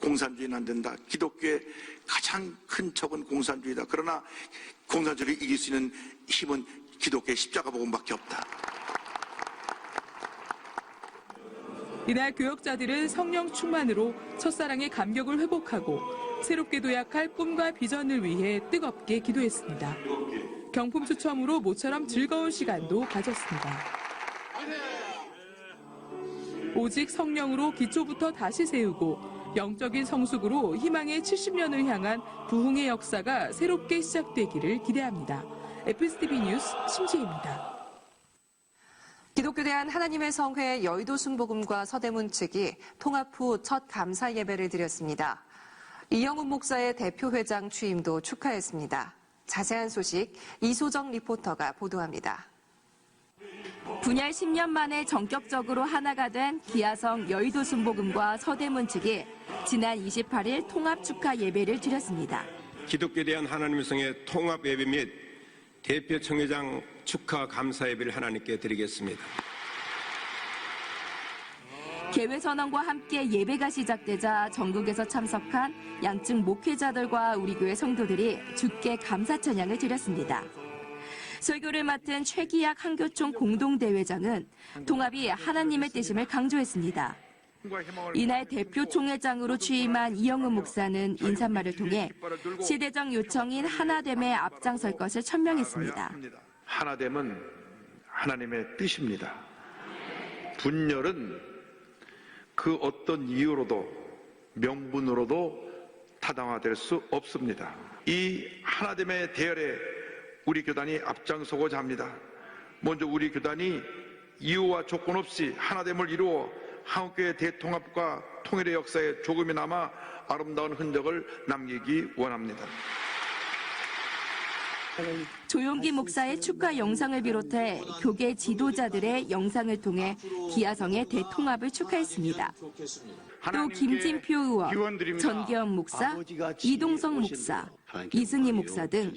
공산주의는 안 된다. 기독교의 가장 큰 적은 공산주의다. 그러나 공산주의를 이길 수 있는 힘은 기독교의 십자가 복음밖에 없다. 이날 교역자들은 성령 충만으로 첫사랑의 감격을 회복하고 새롭게 도약할 꿈과 비전을 위해 뜨겁게 기도했습니다. 경품 추첨으로 모처럼 즐거운 시간도 가졌습니다. 오직 성령으로 기초부터 다시 세우고 영적인 성숙으로 희망의 70년을 향한 부흥의 역사가 새롭게 시작되기를 기대합니다. FSTV 뉴스 심지혜입니다. 기독교대한 하나님의 성회 여의도 순복음과 서대문 측이 통합 후 첫 감사 예배를 드렸습니다. 이영훈 목사의 대표회장 취임도 축하했습니다. 자세한 소식 이소정 리포터가 보도합니다. 분열 10년 만에 전격적으로 하나가 된 기아성 여의도 순복음과 서대문 측이 지난 28일 통합 축하 예배를 드렸습니다. 기독교에 대한 하나님의 성의 통합 예배 및 대표 청회장 축하 감사 예배를 하나님께 드리겠습니다. 개회 선언과 함께 예배가 시작되자 전국에서 참석한 양측 목회자들과 우리 교회 성도들이 주께 감사 찬양을 드렸습니다. 설교를 맡은 최기학 한교총 공동대회장은 통합이 하나님의 뜻임을 강조했습니다. 이날 대표 총회장으로 취임한 이영훈 목사는 인사말을 통해 시대적 요청인 하나됨에 앞장설 것을 천명했습니다. 하나됨은 하나님의 뜻입니다. 분열은 그 어떤 이유로도 명분으로도 타당화될 수 없습니다. 이 하나됨의 대열에 우리 교단이 앞장서고자 합니다. 먼저 우리 교단이 이유와 조건 없이 하나됨을 이루어 한국교회 대통합과 통일의 역사에 조금이나마 아름다운 흔적을 남기기 원합니다. 조용기 목사의 축하 영상을 비롯해 교계 지도자들의 영상을 통해 기아성의 대통합을 축하했습니다. 또 김진표 의원, 전기현 목사, 이동성 목사, 이승희 목사 등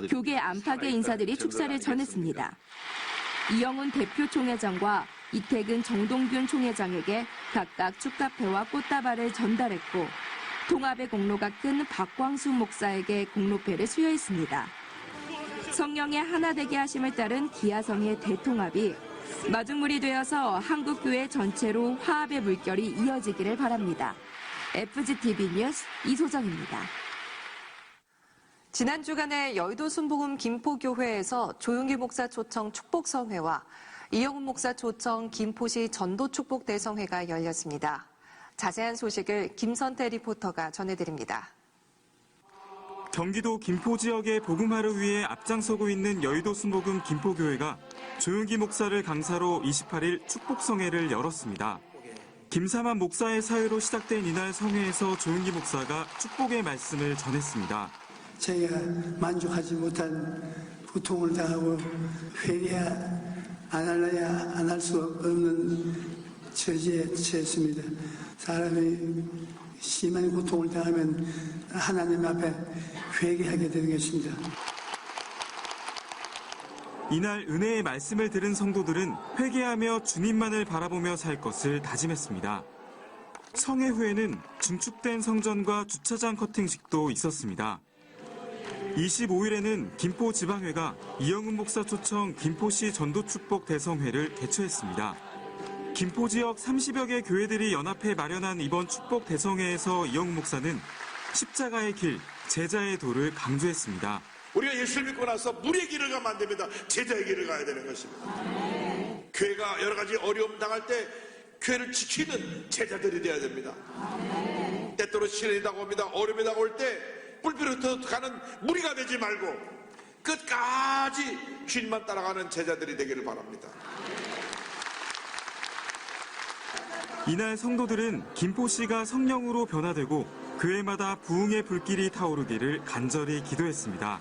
교계 안팎의 인사들이 축사를 전했습니다. 이영훈 대표 총회장과 이태근 정동균 총회장에게 각각 축하패와 꽃다발을 전달했고 통합의 공로가 큰 박광수 목사에게 공로패를 수여했습니다. 성령의 하나 되게 하심을 따른 기아성의 대통합이 마중물이 되어서 한국교회 전체로 화합의 물결이 이어지기를 바랍니다. FGTV 뉴스 이소정입니다. 지난 주간에 여의도 순복음 김포교회에서 조용기 목사 초청 축복성회와 이영훈 목사 초청 김포시 전도축복대성회가 열렸습니다. 자세한 소식을 김선태 리포터가 전해드립니다. 경기도 김포 지역의 복음화를 위해 앞장서고 있는 여의도 순복음 김포교회가 조용기 목사를 강사로 28일 축복성회를 열었습니다. 김사만 목사의 사회로 시작된 이날 성회에서 조용기 목사가 축복의 말씀을 전했습니다. 저희가 만족하지 못한 고통을 당하고 회개야 안 할래야 안 할 수 없는 처지에 처했습니다. 사람이 심한 고통을 당하면 하나님 앞에 회개하게 되는 것입니다. 이날 은혜의 말씀을 들은 성도들은 회개하며 주님만을 바라보며 살 것을 다짐했습니다. 성회 후에는 증축된 성전과 주차장 커팅식도 있었습니다. 25일에는 김포지방회가 이영훈 목사 초청 김포시 전도축복 대성회를 개최했습니다. 김포 지역 30여 개 교회들이 연합해 마련한 이번 축복 대성회에서 이영훈 목사는 십자가의 길, 제자의 도를 강조했습니다. 우리가 예수를 믿고 나서 물의 길을 가면 안 됩니다. 제자의 길을 가야 되는 것입니다. 교회가 여러 가지 어려움 당할 때 교회를 지키는 제자들이 되어야 됩니다. 때때로 시련이 다가옵니다. 어려움이 다가올 때 뿔피로 가는 무리가 되지 말고 끝까지 주님만 따라가는 제자들이 되기를 바랍니다. 이날 성도들은 김포시가 성령으로 변화되고 교회마다 부흥의 불길이 타오르기를 간절히 기도했습니다.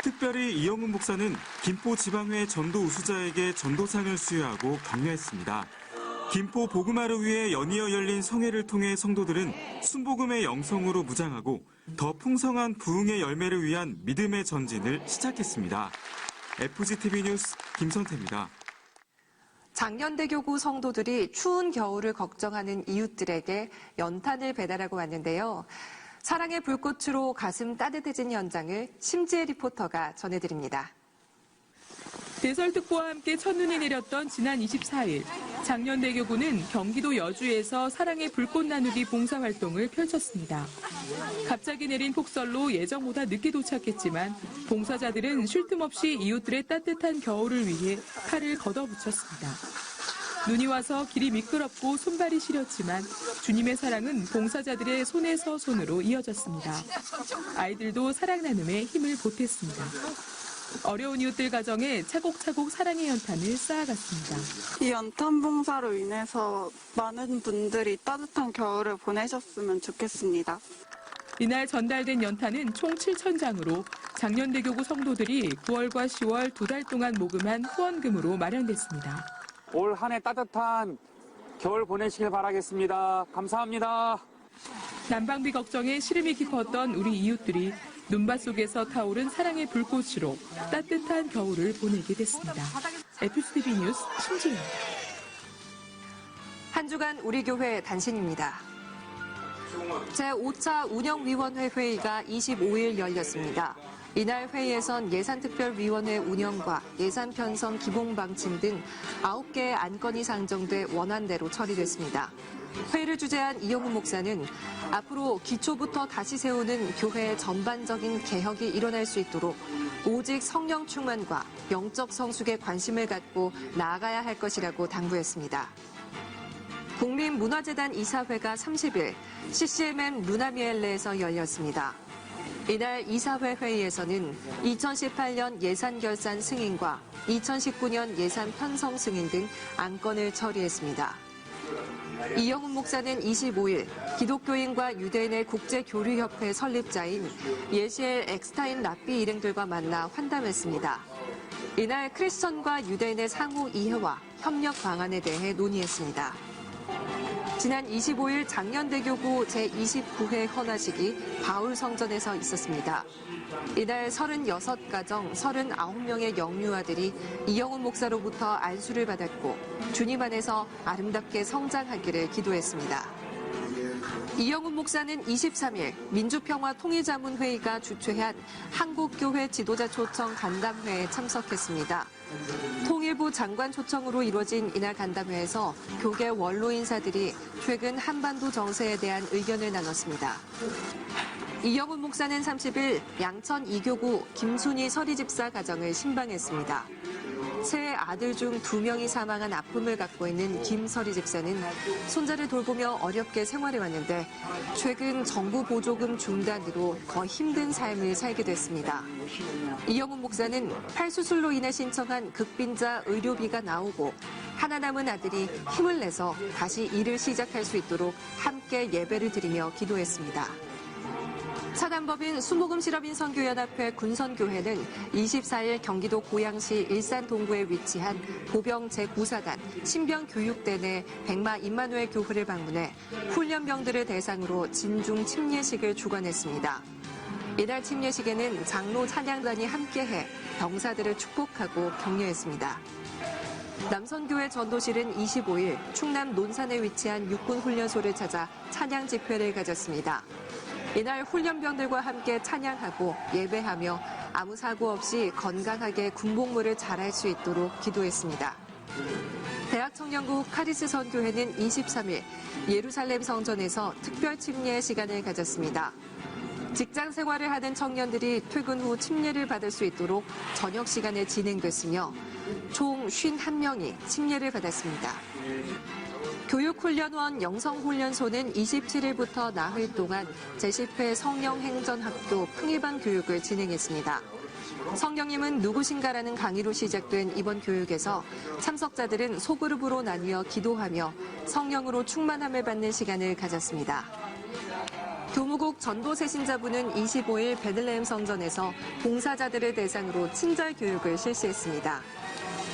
특별히 이영훈 목사는 김포지방회 전도 우수자에게 전도상을 수여하고 격려했습니다. 김포 복음화를 위해 연이어 열린 성회를 통해 성도들은 순복음의 영성으로 무장하고 더 풍성한 부흥의 열매를 위한 믿음의 전진을 시작했습니다. FGTV 뉴스 김선태입니다. 장년대교구 성도들이 추운 겨울을 걱정하는 이웃들에게 연탄을 배달하고 왔는데요. 사랑의 불꽃으로 가슴 따뜻해진 현장을 심지혜 리포터가 전해드립니다. 대설특보와 함께 첫눈이 내렸던 지난 24일, 장년대교구는 경기도 여주에서 사랑의 불꽃 나누기 봉사활동을 펼쳤습니다. 갑자기 내린 폭설로 예정보다 늦게 도착했지만 봉사자들은 쉴 틈 없이 이웃들의 따뜻한 겨울을 위해 칼을 걷어붙였습니다. 눈이 와서 길이 미끄럽고 손발이 시렸지만 주님의 사랑은 봉사자들의 손에서 손으로 이어졌습니다. 아이들도 사랑 나눔에 힘을 보탰습니다. 어려운 이웃들 가정에 차곡차곡 사랑의 연탄을 쌓아갔습니다. 이 연탄 봉사로 인해서 많은 분들이 따뜻한 겨울을 보내셨으면 좋겠습니다. 이날 전달된 연탄은 총 7,000장으로 장년대교구 성도들이 9월과 10월 2달 동안 모금한 후원금으로 마련됐습니다. 올 한 해 따뜻한 겨울 보내시길 바라겠습니다. 감사합니다. 난방비 걱정에 시름이 깊었던 우리 이웃들이 눈밭 속에서 타오른 사랑의 불꽃으로 따뜻한 겨울을 보내게 됐습니다. FCTV 뉴스 심지혜입니다. 한 주간 우리 교회 단신입니다. 제5차 운영위원회 회의가 25일 열렸습니다. 이날 회의에선 예산특별위원회 운영과 예산 편성 기본 방침 등 9개의 안건이 상정돼 원안대로 처리됐습니다. 회의를 주재한 이영훈 목사는 앞으로 기초부터 다시 세우는 교회의 전반적인 개혁이 일어날 수 있도록 오직 성령 충만과 영적 성숙에 관심을 갖고 나아가야 할 것이라고 당부했습니다. 국민문화재단 이사회가 30일 CCMM 루나미엘레에서 열렸습니다. 이날 이사회 회의에서는 2018년 예산 결산 승인과 2019년 예산 편성 승인 등 안건을 처리했습니다. 이영훈 목사는 25일 기독교인과 유대인의 국제교류협회 설립자인 예시엘 엑스타인 랍비 일행들과 만나 환담했습니다. 이날 크리스천과 유대인의 상호 이해와 협력 방안에 대해 논의했습니다. 지난 25일 장년대교구 제29회 헌화식이 바울성전에서 있었습니다. 이날 36가정 39명의 영유아들이 이영훈 목사로부터 안수를 받았고 주님 안에서 아름답게 성장하기를 기도했습니다. 이영훈 목사는 23일 민주평화통일자문회의가 주최한 한국교회 지도자 초청 간담회에 참석했습니다. 통일부 장관 초청으로 이루어진 이날 간담회에서 교계 원로 인사들이 최근 한반도 정세에 대한 의견을 나눴습니다. 이영훈 목사는 30일 양천 이교구 김순희 서리집사 가정을 신방했습니다. 세 아들 중 2명이 사망한 아픔을 갖고 있는 김 서리집사는 손자를 돌보며 어렵게 생활해왔는데 최근 정부 보조금 중단으로 더 힘든 삶을 살게 됐습니다. 이영훈 목사는 팔수술로 인해 신청한 극빈자 의료비가 나오고 하나 남은 아들이 힘을 내서 다시 일을 시작할 수 있도록 함께 예배를 드리며 기도했습니다. 사단법인 수목음실업인 선교연합회 군선교회는 24일 경기도 고양시 일산 동구에 위치한 보병 제9사단 신병교육대 내 백마 임마누엘 교회를 방문해 훈련병들을 대상으로 진중 침례식을 주관했습니다. 이날 침례식에는 장로 찬양단이 함께해 병사들을 축복하고 격려했습니다. 남선교회 전도실은 25일 충남 논산에 위치한 육군훈련소를 찾아 찬양 집회를 가졌습니다. 이날 훈련병들과 함께 찬양하고 예배하며 아무 사고 없이 건강하게 군복무를 잘할 수 있도록 기도했습니다. 대학청년국 카리스 선교회는 23일 예루살렘 성전에서 특별 침례 시간을 가졌습니다. 직장 생활을 하는 청년들이 퇴근 후 침례를 받을 수 있도록 저녁 시간에 진행됐으며 총 51명이 침례를 받았습니다. 교육훈련원 영성훈련소는 27일부터 나흘 동안 제10회 성령행전학교 평일반 교육을 진행했습니다. 성령님은 누구신가라는 강의로 시작된 이번 교육에서 참석자들은 소그룹으로 나뉘어 기도하며 성령으로 충만함을 받는 시간을 가졌습니다. 교무국 전도새신자부는 25일 베들레헴 성전에서 봉사자들을 대상으로 친절 교육을 실시했습니다.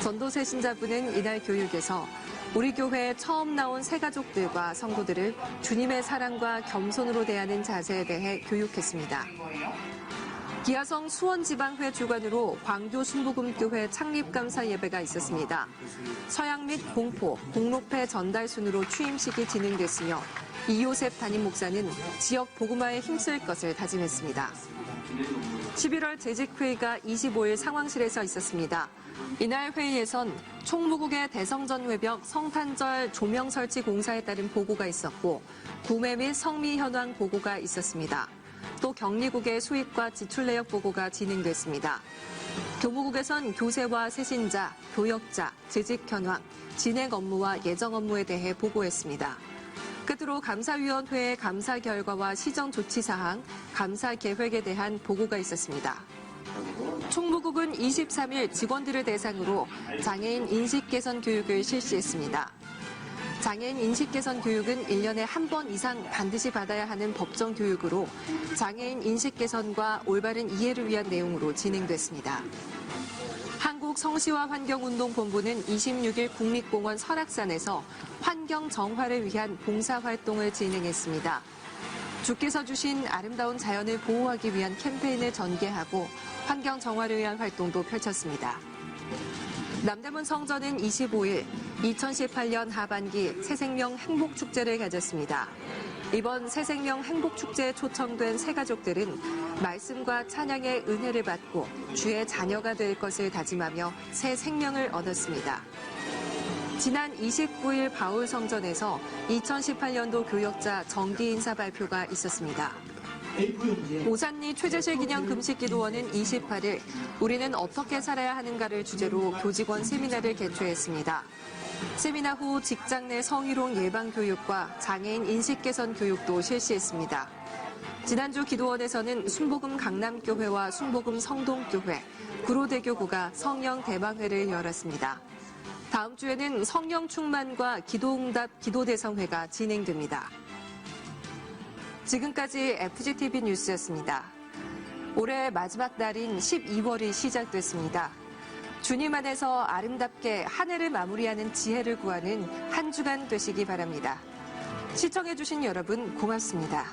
전도새신자부는 이날 교육에서 우리 교회에 처음 나온 새가족들과 성도들을 주님의 사랑과 겸손으로 대하는 자세에 대해 교육했습니다. 기아성 수원지방회 주관으로 광교 순복음교회 창립감사 예배가 있었습니다. 서양 및 공포, 공로패 전달 순으로 취임식이 진행됐으며 이요셉 담임 목사는 지역 복음화에 힘쓸 것을 다짐했습니다. 11월 재직회의가 25일 상황실에서 있었습니다. 이날 회의에선 총무국의 대성전 외벽 성탄절 조명 설치 공사에 따른 보고가 있었고 구매 및 성미 현황 보고가 있었습니다. 또 격리국의 수입과 지출 내역 보고가 진행됐습니다. 교무국에선 교세와 세신자, 교역자, 재직 현황, 진행 업무와 예정 업무에 대해 보고했습니다. 끝으로 감사위원회의 감사 결과와 시정 조치 사항, 감사 계획에 대한 보고가 있었습니다. 총무국은 23일 직원들을 대상으로 장애인 인식 개선 교육을 실시했습니다. 장애인 인식 개선 교육은 1년에 한 번 이상 반드시 받아야 하는 법정 교육으로 장애인 인식 개선과 올바른 이해를 위한 내용으로 진행됐습니다. 한국성시화환경운동본부는 26일 국립공원 설악산에서 환경 정화를 위한 봉사활동을 진행했습니다. 주께서 주신 아름다운 자연을 보호하기 위한 캠페인을 전개하고 환경 정화를 위한 활동도 펼쳤습니다. 남대문 성전은 25일 2018년 하반기 새생명 행복축제를 가졌습니다. 이번 새생명 행복축제에 초청된 새가족들은 말씀과 찬양의 은혜를 받고 주의 자녀가 될 것을 다짐하며 새 생명을 얻었습니다. 지난 29일 바울성전에서 2018년도 교역자 정기 인사 발표가 있었습니다. 오산리 최재실 기념 금식기도원은 28일 우리는 어떻게 살아야 하는가를 주제로 교직원 세미나를 개최했습니다. 세미나 후 직장 내 성희롱 예방 교육과 장애인 인식 개선 교육도 실시했습니다. 지난주 기도원에서는 순복음 강남교회와 순복음 성동교회, 구로대교구가 성령 대방회를 열었습니다. 다음 주에는 성령 충만과 기도응답 기도대성회가 진행됩니다. 지금까지 FGTV 뉴스였습니다. 올해 마지막 날인 12월이 시작됐습니다. 주님 안에서 아름답게 한 해를 마무리하는 지혜를 구하는 한 주간 되시기 바랍니다. 시청해주신 여러분 고맙습니다.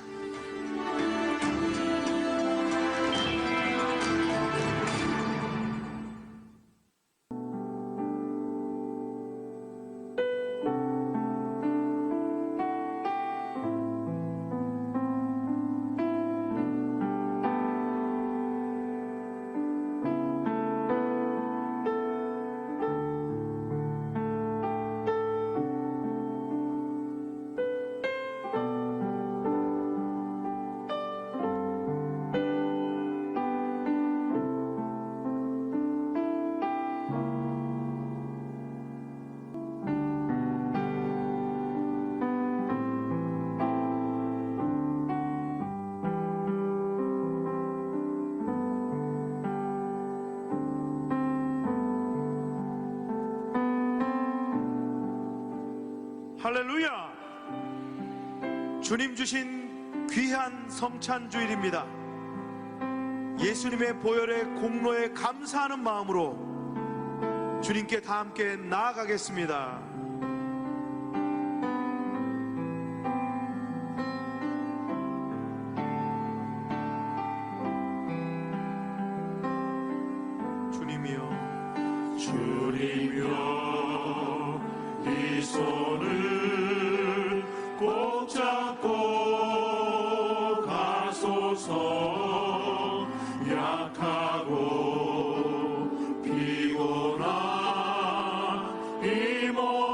할렐루야! 주님 주신 귀한 성찬주일입니다. 예수님의 보혈의 공로에 감사하는 마음으로 주님께 다 함께 나아가겠습니다. 주님이여, 주님이여, 이 손을 꼭 잡고 가소서. 약하고 피곤한 이 몸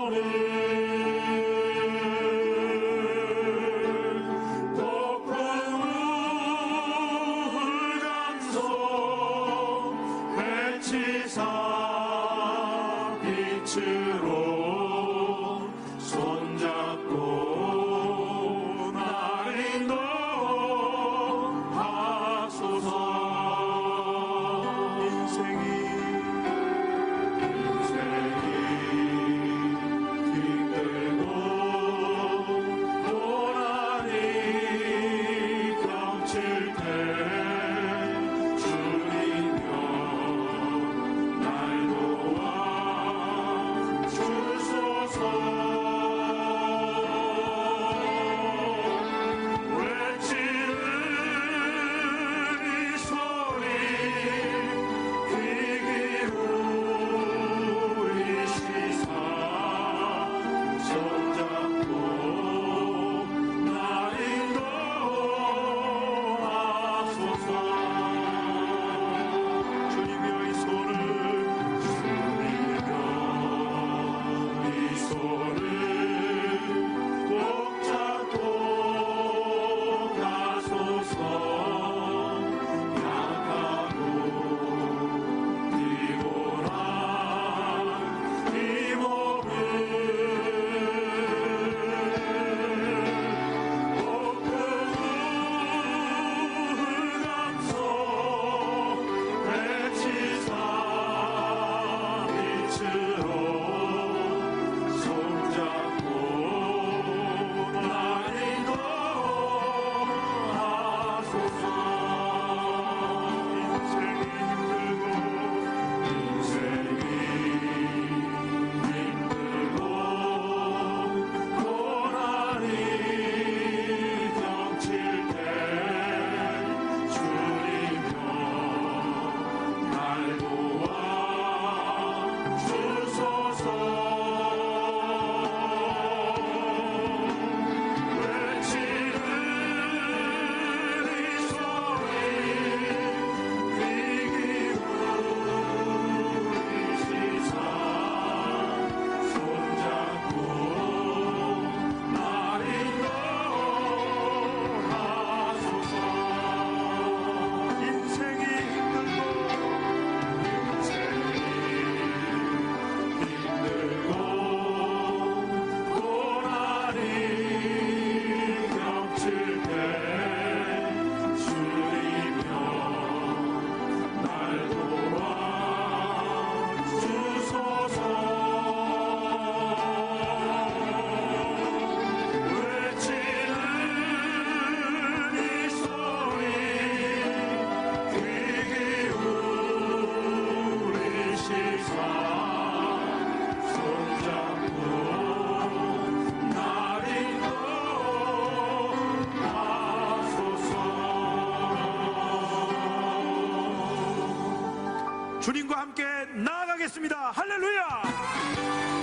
주님과 함께 나아가겠습니다. 할렐루야!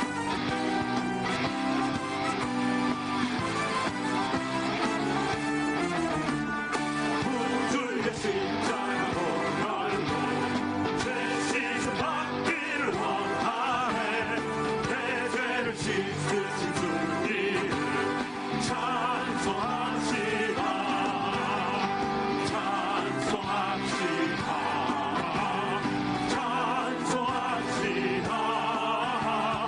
주의 십자가 보혈로 제 시선 받기를 원하네. 내 죄를 씻으신 주님을 찬송합시다. 찬송합시다. 찬송합시다.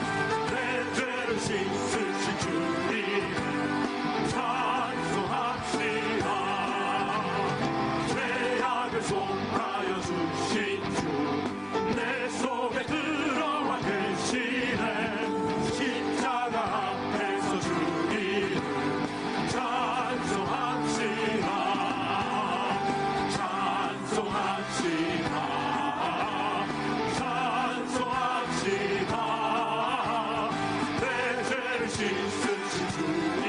내 죄를 씻으신 주님 찬송합시다. 죄악을 속하여 주신 주 내 속에 들어와 계시네. 십자가 앞에서 주님을 찬송합시다. 찬송합시다. 찬송합시다. 내 죄를 씻으신 주님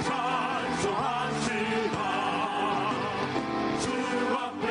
찬송합시다. 주 앞에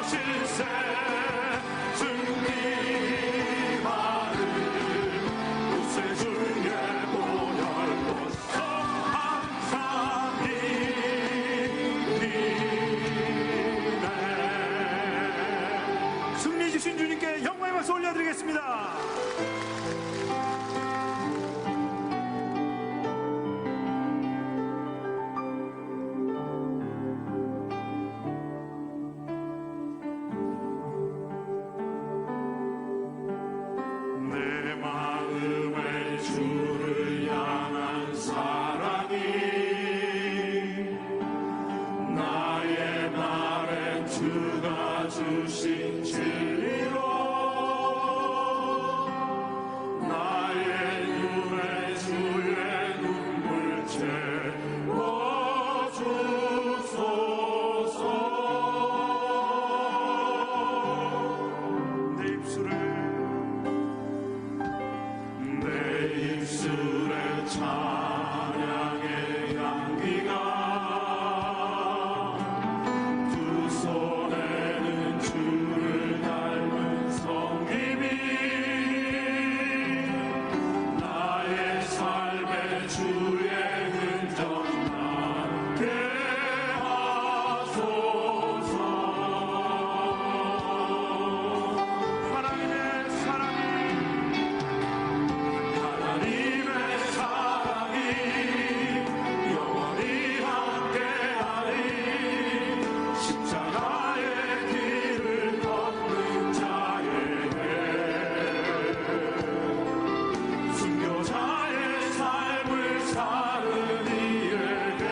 실세 승리하는 구세주의 보혈 벗어 항상 이기네. 승리 주신 주님께 영광의 박수 올려드리겠습니다. 내 마음의 주를 향한 사랑이 나의 말에 주가 주신 진리로 나의 눈에 주의 눈물 채워주소서. 내 입술을 내 입술에 찬양의 향기가 두 손에는 주를 닮은 성김이 나의 삶의 주의 흔적 남게 하소서. 하나님의 사랑이 하나님의 사랑이 영원히 함께하리. 십자가의 길을 걷는 자에게 순교자의 삶을 사는 이에게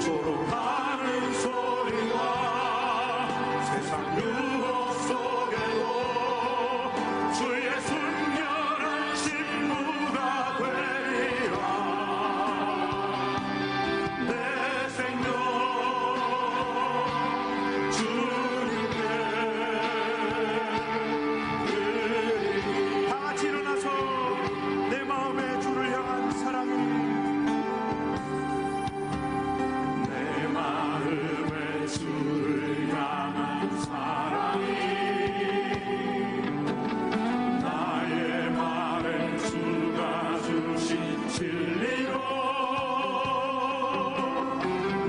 조롱하는 소리와 세상 유혹 속에도 주의 순결한 신부가 되리라. 내 생명 주님께 다 같이 일어나서 내 마음의 주를 향한 사랑이 내 마음의 주를 향한 사랑이 나의 말에 주가 주신 진리로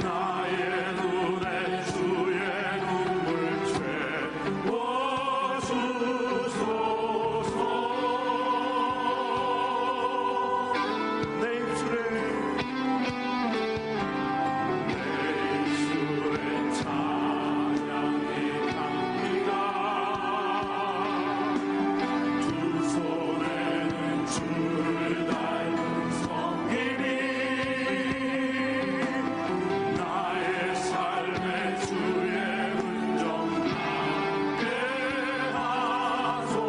나의 눈에 주의 눈물 채워주소서. 내 입술에 내 입술에 찬양의 향기가 두 손에는 주를 닮은 성김이 나의 삶의 주의 흔적 남게 하소서.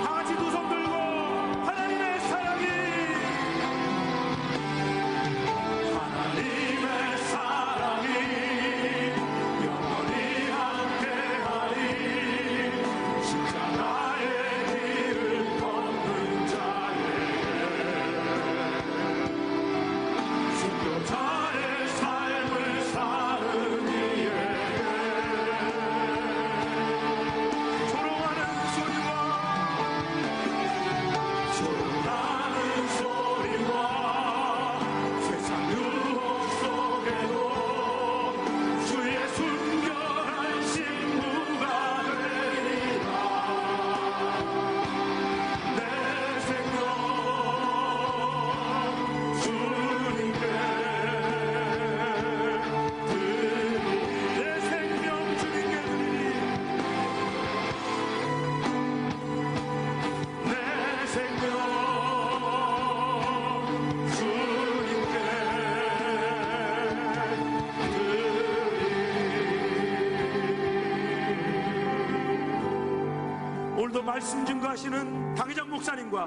다 같이 두 손 들고 하나님의 사랑이 하나님의 사랑이 영원히 함께하리. 십자가의 길을 걷는 자에게 순교자의 삶을 사는 이에게 조롱하는 소리와 조롱하는 소리와 세상 유혹 속에도 주의 순결한 신부가 되리라. 내 생명 주님께 드리리. 내 생명 주님께 드리니 내 생명 주님께 오늘도 말씀 증거하시는 당회장 목사님과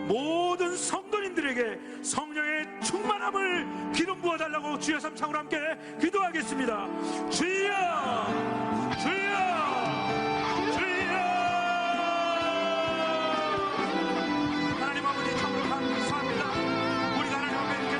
모든 성도님들에게 성령의 충만함을 기름 부어달라고 주여 삼창으로 함께 기도하겠습니다. 주여 주여 주여. 하나님 아버지 참으로 감사합니다. 우리가 하나님 앞에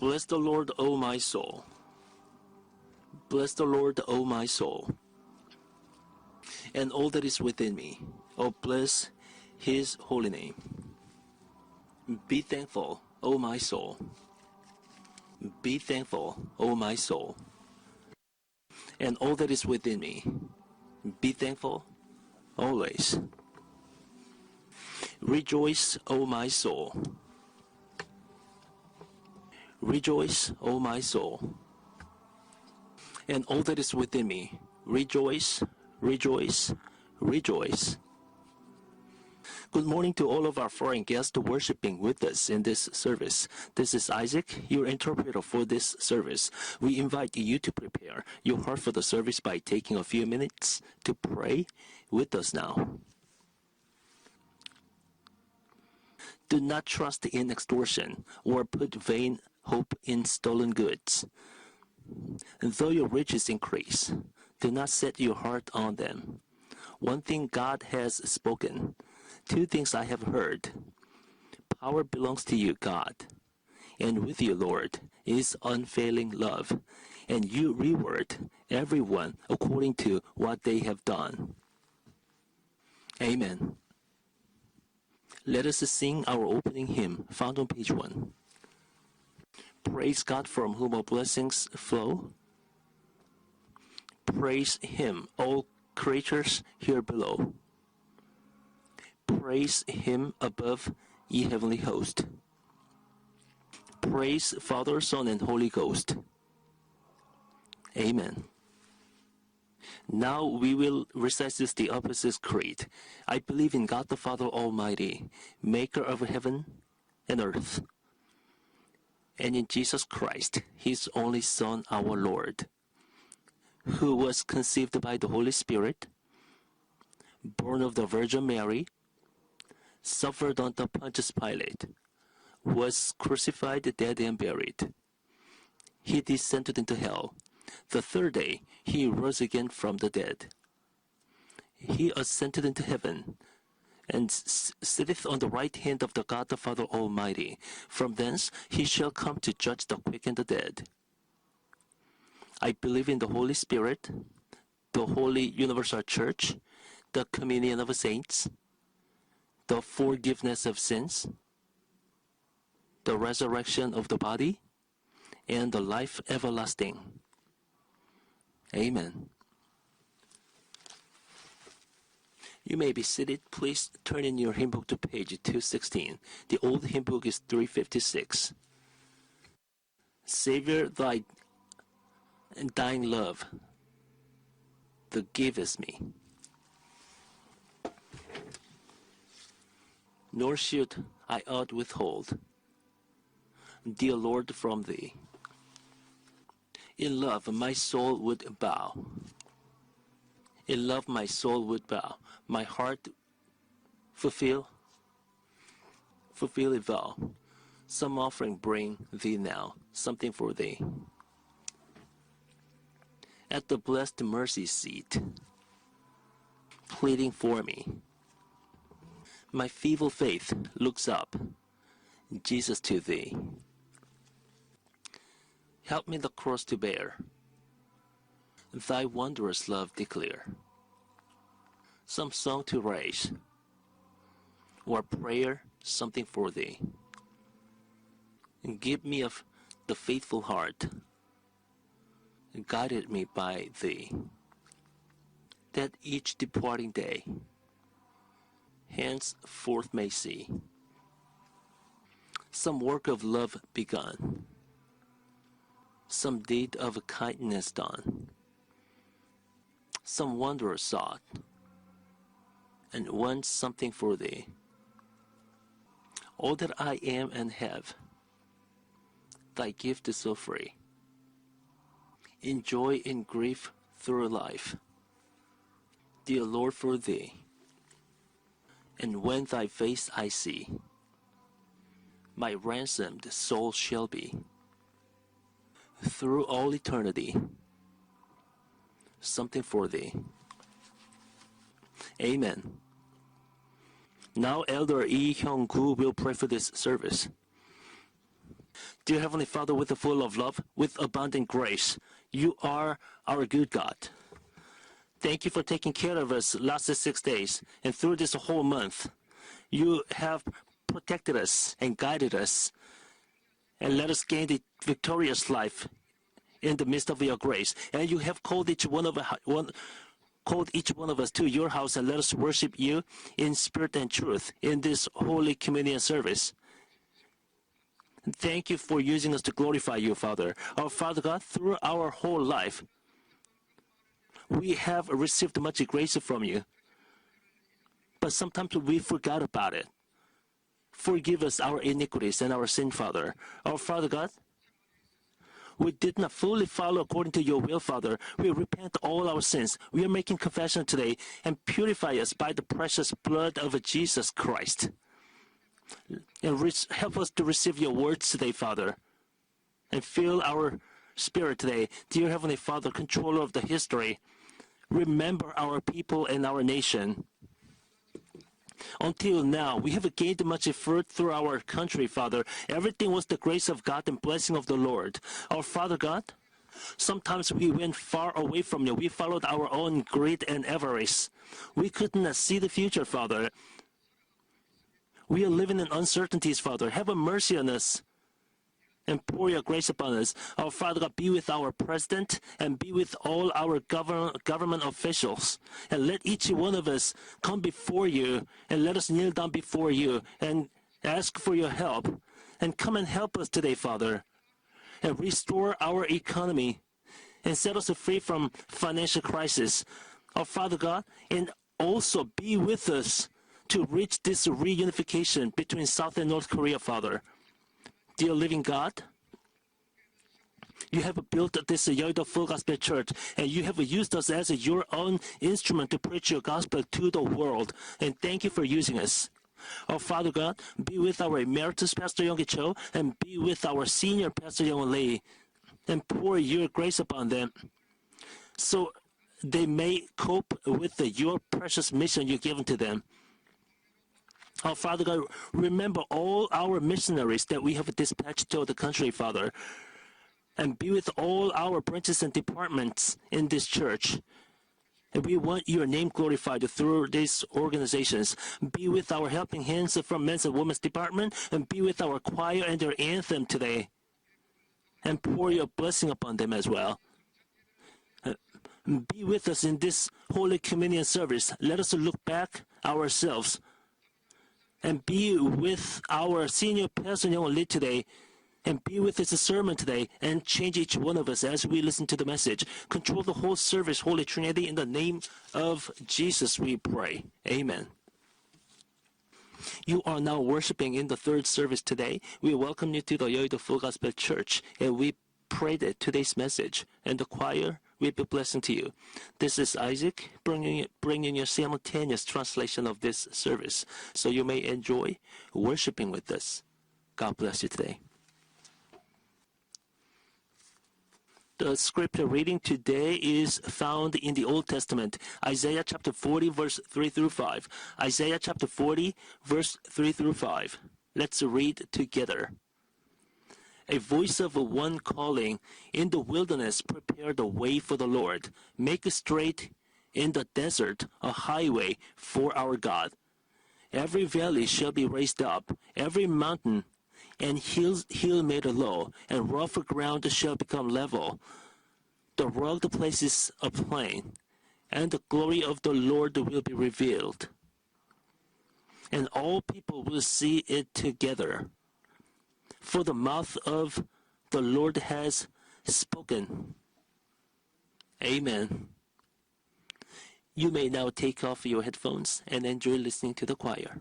Bless the Lord, O my soul. Bless the Lord, O my soul, and all that is within me. Oh, bless his holy name. Be thankful, O my soul. Be thankful, O my soul, and all that is within me. Be thankful always. Rejoice, O my soul. Rejoice, O my soul, and all that is within me. Rejoice, rejoice, rejoice. Good morning to all of our foreign guests worshiping with us in this service. This is Isaac, your interpreter for this service. We invite you to prepare your heart for the service by taking a few minutes to pray with us now. Do not trust in extortion or put vain hope in stolen goods. Though your riches increase, do not set your heart on them. One thing God has spoken, two things I have heard. Power belongs to you, God, and with you, Lord, is unfailing love, and you reward everyone according to what they have done. Amen. Let us sing our opening hymn, found on page 1. Praise God from whom all blessings flow. Praise him, all creatures here below. Praise him above, ye heavenly host. Praise Father, Son, and Holy Ghost. Amen. Now we will recite the Apostles' Creed. I believe in God the Father Almighty, maker of heaven and earth, and in Jesus Christ, his only Son, our Lord, who was conceived by the Holy Spirit, born of the Virgin Mary, suffered under Pontius Pilate, was crucified, dead, and buried. He descended into hell. The third day, he rose again from the dead. He ascended into heaven, and sitteth on the right hand of the God the Father Almighty. From thence he shall come to judge the quick and the dead. I believe in the Holy Spirit, the Holy Universal Church, the communion of saints, the forgiveness of sins, the resurrection of the body, and the life everlasting. Amen. You may be seated. Please turn in your hymn book to page 216. The old hymn book is 356. Savior, thy dying love, thou givest me. Nor should I aught withhold, dear Lord, from thee. In love my soul would bow. In love my soul would bow. My heart fulfill it vow. Some offering bring thee now, something for thee. At the blessed mercy seat, pleading for me, my feeble faith looks up, Jesus, to thee. Help me the cross to bear, thy wondrous love declare. Some song to raise, or prayer, something for thee. And give me of the faithful heart, guided me by thee, that each departing day henceforth may see some work of love begun, some deed of kindness done, some wonder sought, and want something for thee. All that I am and have, thy gift is so free. In joy and grief through life, dear Lord, for thee. And when thy face I see, my ransomed soul shall be, through all eternity, something for thee. Amen. Now Elder Lee Hyung-gu will pray for this service. Dear Heavenly Father, with the full of love, with abundant grace, you are our good God. Thank you for taking care of us last 6 days and through this whole month. You have protected us and guided us and let us gain the victorious life in the midst of your grace. And you have called each one of us to your house and let us worship you in spirit and truth in this Holy Communion service. Thank you for using us to glorify you, Father. Our Father God, through our whole life, we have received much grace from you. But sometimes we forgot about it. Forgive us our iniquities and our sin, Father. Our Father God, we did not fully follow according to your will, Father. We repent all our sins. We are making confession today and purify us by the precious blood of Jesus Christ. And help us to receive your words today, Father, and fill our spirit today. Dear Heavenly Father, controller of the history, remember our people and our nation. Until now, we have gained much fruit through our country, Father. Everything was the grace of God and blessing of the Lord. Our Father God, sometimes we went far away from you. We followed our own greed and avarice. We could not see the future, Father. We are living in uncertainties, Father. Have a mercy on us and pour your grace upon us. Our Father God, be with our president and be with all our government officials. And let each one of us come before you and let us kneel down before you and ask for your help. And come and help us today, Father, and restore our economy and set us free from financial crisis. Our Father God, and also be with us to reach this reunification between South and North Korea, Father. Dear living God, you have built this Yeouido Full Gospel Church, and you have used us as your own instrument to preach your gospel to the world. And thank you for using us. Our Father God, be with our emeritus Pastor Yonggi Cho, and be with our senior Pastor Young Lee, and pour your grace upon them, so they may cope with your precious mission you've given to them. Our Father God, remember all our missionaries that we have dispatched to the country, Father, and be with all our branches and departments in this church. And we want your name glorified through these organizations. Be with our helping hands from men's and women's department, and be with our choir and their anthem today, and pour your blessing upon them as well. Be with us in this Holy Communion service. Let us look back ourselves and be with our senior Pastor Young Lee today, and be with his sermon today, and change each one of us as we listen to the message. Control the whole service, Holy Trinity, in the name of Jesus we pray. Amen. You are now worshiping in the third service today. We welcome you to the Yeouido Full Gospel Church, and we pray that today's message and the choir will be a blessing to you. This is Isaac bringing you simultaneous translation of this service, so you may enjoy worshiping with us. God bless you today. The scripture reading today is found in the Old Testament, Isaiah chapter 40, verse 3 through 5. Isaiah chapter 40, verse 3 through 5. Let's read together. A voice of one calling, in the wilderness prepare the way for the Lord. Make straight in the desert a highway for our God. Every valley shall be raised up, every mountain and hill made low, and rough ground shall become level. The rugged places a plain, and the glory of the Lord will be revealed. And all people will see it together. For the mouth of the Lord has spoken. Amen. You may now take off your headphones and enjoy listening to the choir.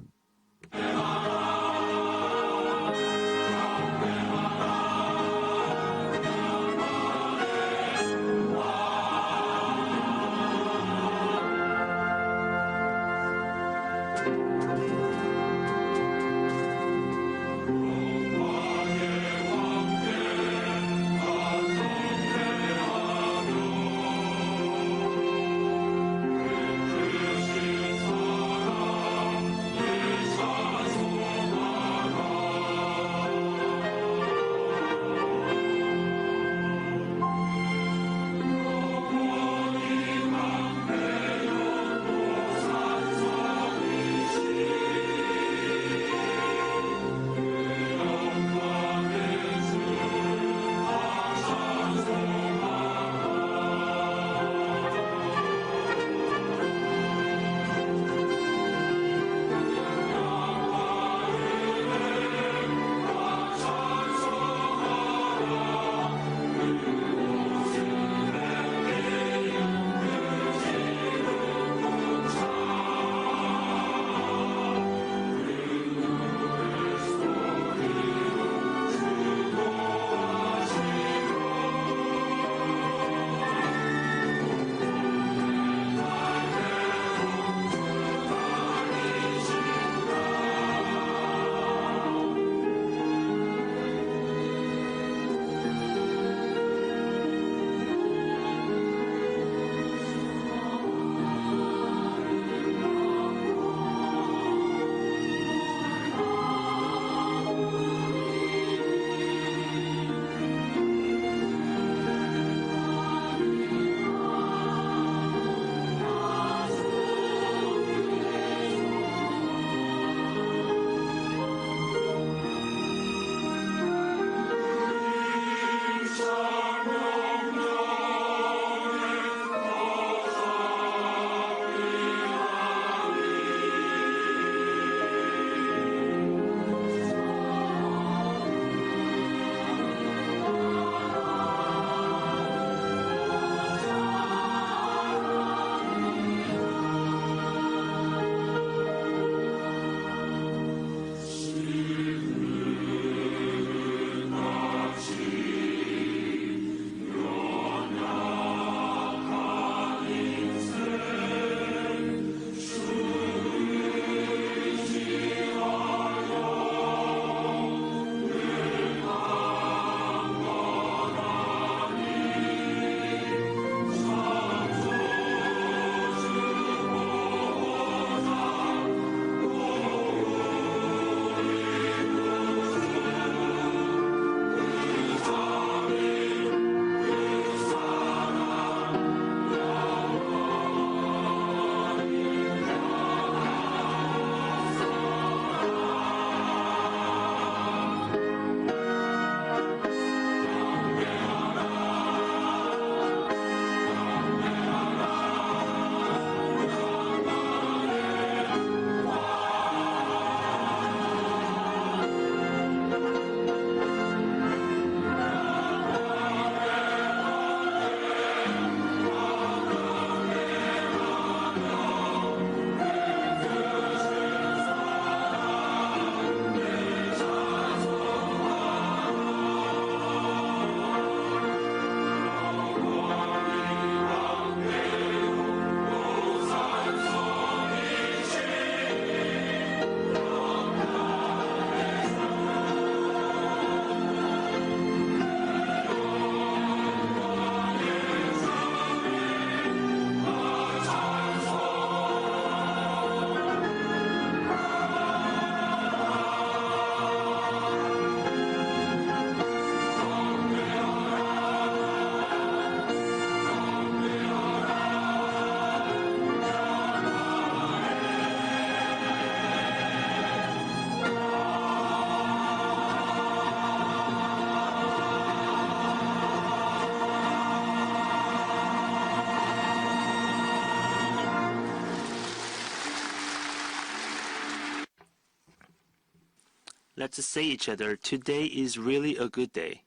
Let's say each other, today is really a good day.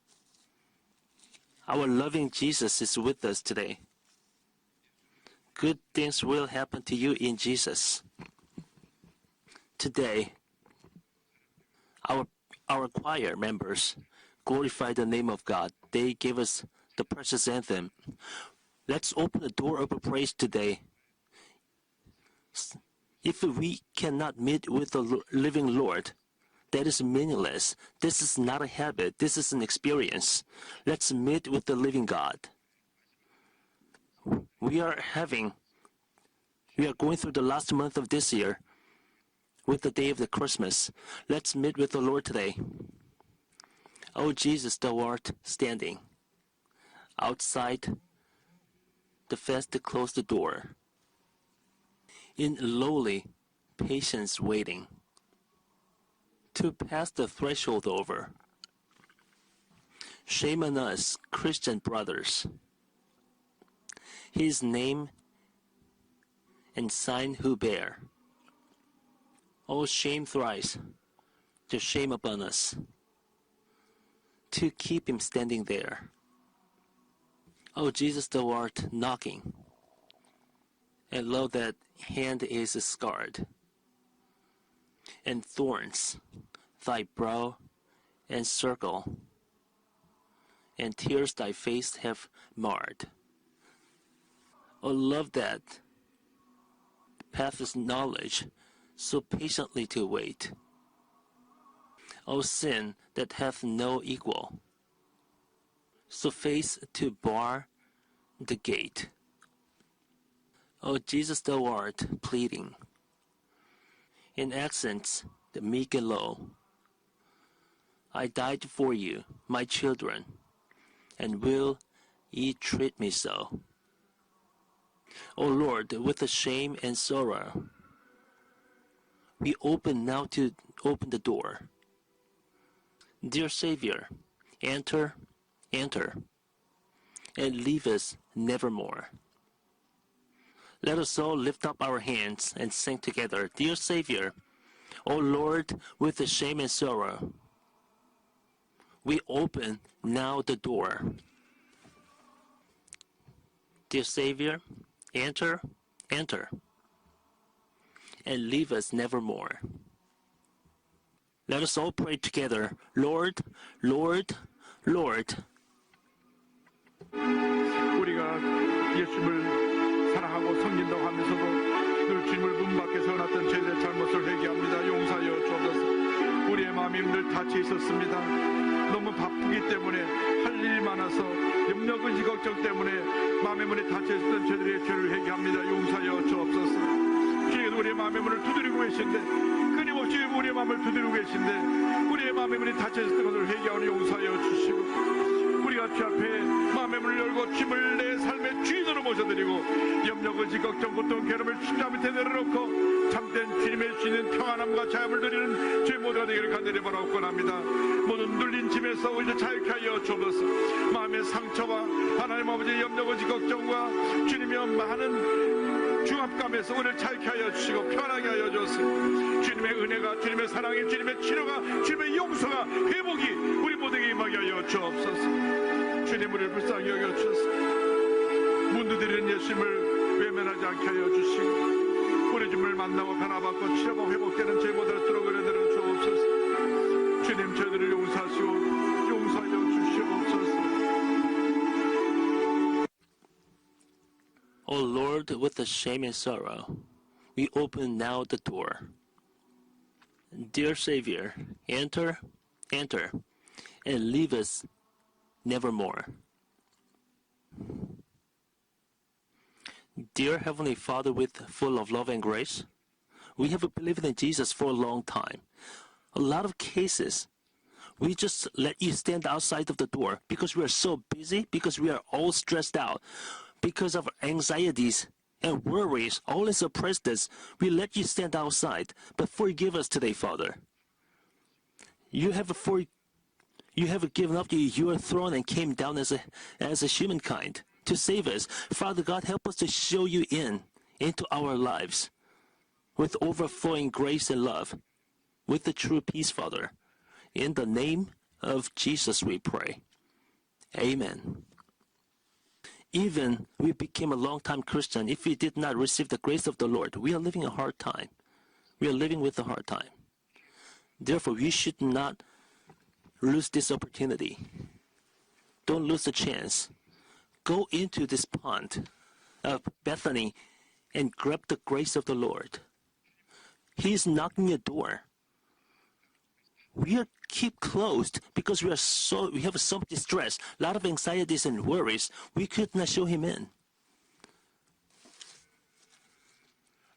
Our loving Jesus is with us today. Good things will happen to you in Jesus. Today, our choir members glorify the name of God. They gave us the precious anthem. Let's open the door of praise today. If we cannot meet with the living Lord, that is meaningless. This is not a habit. This is an experience. Let's meet with the living God. We are going through the last month of this year with the day of the Christmas. Let's meet with the Lord today. Oh Jesus, thou art standing outside the fence to close the door, in lowly patience waiting to pass the threshold over. Shame on us, Christian brothers. His name and sign who bear. Oh, shame thrice, the shame upon us, to keep him standing there. Oh, Jesus, thou art knocking, and lo, that hand is scarred, and thorns thy brow encircle, and tears thy face have marred. Oh, love that path knowledge, so patiently to wait. O sin that hath no equal, so face to bar the gate. O Jesus, thou art pleading, in accents the meek and low. I died for you, my children, and will ye treat me so? O Lord, with the shame and sorrow, we open the door. Dear Savior, enter, enter, and leave us nevermore. Let us all lift up our hands and sing together. Dear Savior, O Lord, with the shame and sorrow, we open now the door. Dear Savior, enter, enter, and leave us nevermore. Let us all pray together. Lord, Lord, Lord. 우리가 예수님을 사랑하고 섬긴다고 하면서도 늘 주님을 문 밖에 세워놨던 저희들의 잘못을 회개합니다. 용서하여 주옵소서. 우리의 마음이 늘 닫혀 있었습니다. 너무 바쁘기 때문에 할 일이 많아서 염려, 근심, 걱정 때문에 마음의 문이 닫혀 있었던 저희들의 죄를 회개합니다. 용서하여 주옵소서. 주님께서 우리의 마음의 문을 두드리고 계신데 끊임없이 우리의 마음을 두드리고 계신데 우리의 마음의 문이 닫혀 있었던 것을 회개하오니 용서하여 주시고 우리가 주 앞에 마음의 문을 열고 주님을 내 삶의 주인으로 모셔드리고 염려, 근심, 걱정, 고통, 괴로움을 십자 밑에 내려놓고 참된 주님의 주시는 평안함과 자유를 누리는 주의 모두가 되기를 간절히 바라옵고 합니다. 모든 눌린 짐에서 우리를 자유케 하여 주옵소서. 마음의 상처와 하나님 아버지의 염려, 근심, 걱정과 주님의 많은 중압감에서 우리를 자유케 하여 주시고 편하게 하여 주옵소서. 주님의 은혜가, 주님의 사랑이, 주님의 치료가, 주님의 용서가, 회복이 우리 모두에게 임하게 하여 주옵소서. 주님 우리를 불쌍히 여겨 주셔서 문두드리는 예수님을 외면하지 않게 하여 주시고 우리 주님을 만나고 변화받고 치료가 회복되는 저희 모두를 들어오게 되는 주옵소서. 주님 저희들을 용서하시고 용서하여 주시옵소서. O Lord, with the shame and sorrow, we open now the door. Dear Savior, enter, enter, and leave us nevermore. Dear Heavenly Father, full of love and grace, we have believed in Jesus for a long time. A lot of cases, we just let you stand outside of the door because we are so busy, because we are all stressed out, because of anxieties and worries always oppressed us. We let you stand outside, but forgive us today, Father. You have given up your throne and came down as a humankind to save us. Father God, help us to show you into our lives with overflowing grace and love, with the true peace, Father. In the name of Jesus we pray. Amen. Even we became a long-time Christian, if we did not receive the grace of the Lord, we are living a hard time. We are living with a hard time. Therefore, we should not lose this opportunity. Don't lose the chance. Go into this pond of Bethany and grab the grace of the Lord. He is knocking your door. We are keep closed because we have so much stress, a lot of anxieties and worries. We could not show him in.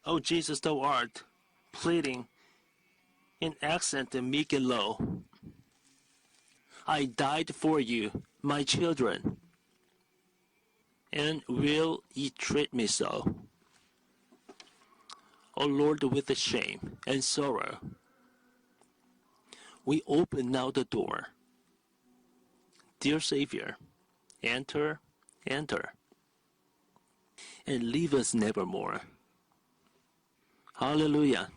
Oh Jesus, thou art pleading in accent meek and low. I died for you, my children, and will ye treat me so? O Lord, with the shame and sorrow, we open now the door. Dear Savior, enter, enter, and leave us nevermore. Hallelujah.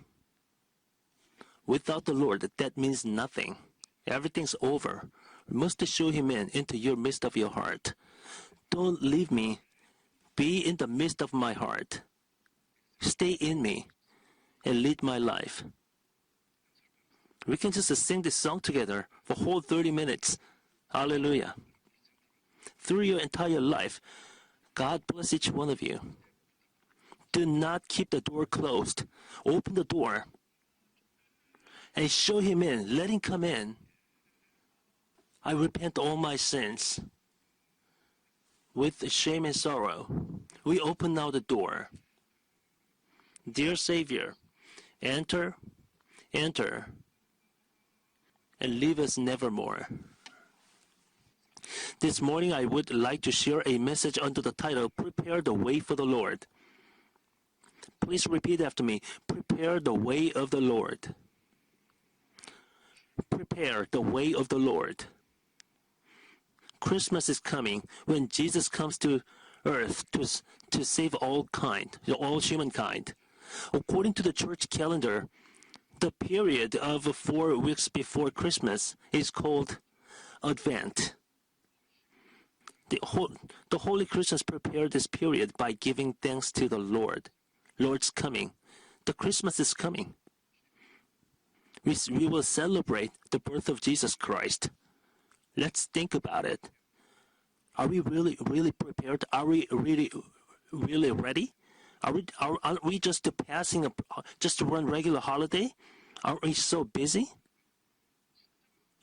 Without the Lord, that means nothing. Everything's over. You must show him into your midst of your heart. Don't leave me. Be in the midst of my heart. Stay in me and lead my life. We can just sing this song together for whole 30 minutes. Hallelujah. Through your entire life, God bless each one of you. Do not keep the door closed. Open the door and show him in. Let him come in. I repent all my sins. With shame and sorrow, we open now the door. Dear Savior, enter, enter, and leave us nevermore. This morning I would like to share a message under the title, Prepare the Way for the Lord. Please repeat after me. Prepare the way of the Lord. Prepare the way of the Lord. Christmas is coming when Jesus comes to earth to save all humankind. According to the church calendar, the period of 4 weeks before Christmas is called Advent. The holy Christians prepare this period by giving thanks to the Lord. Lord's coming. The Christmas is coming. We will celebrate the birth of Jesus Christ. Let's think about it. Are we really prepared? Are we really ready? Are we just passing just to run regular holiday? Are we so busy?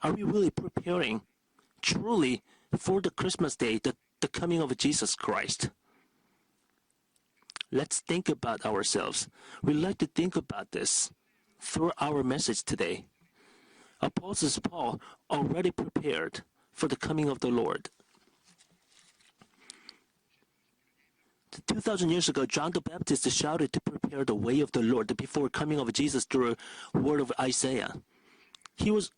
Are we really preparing truly for the Christmas day, the coming of Jesus Christ? Let's think about ourselves. We'd like to think about this through our message today. Apostle Paul already prepared for the coming of the Lord. 2,000 years ago, John the Baptist shouted to prepare the way of the Lord before coming of Jesus through a word of Isaiah. He was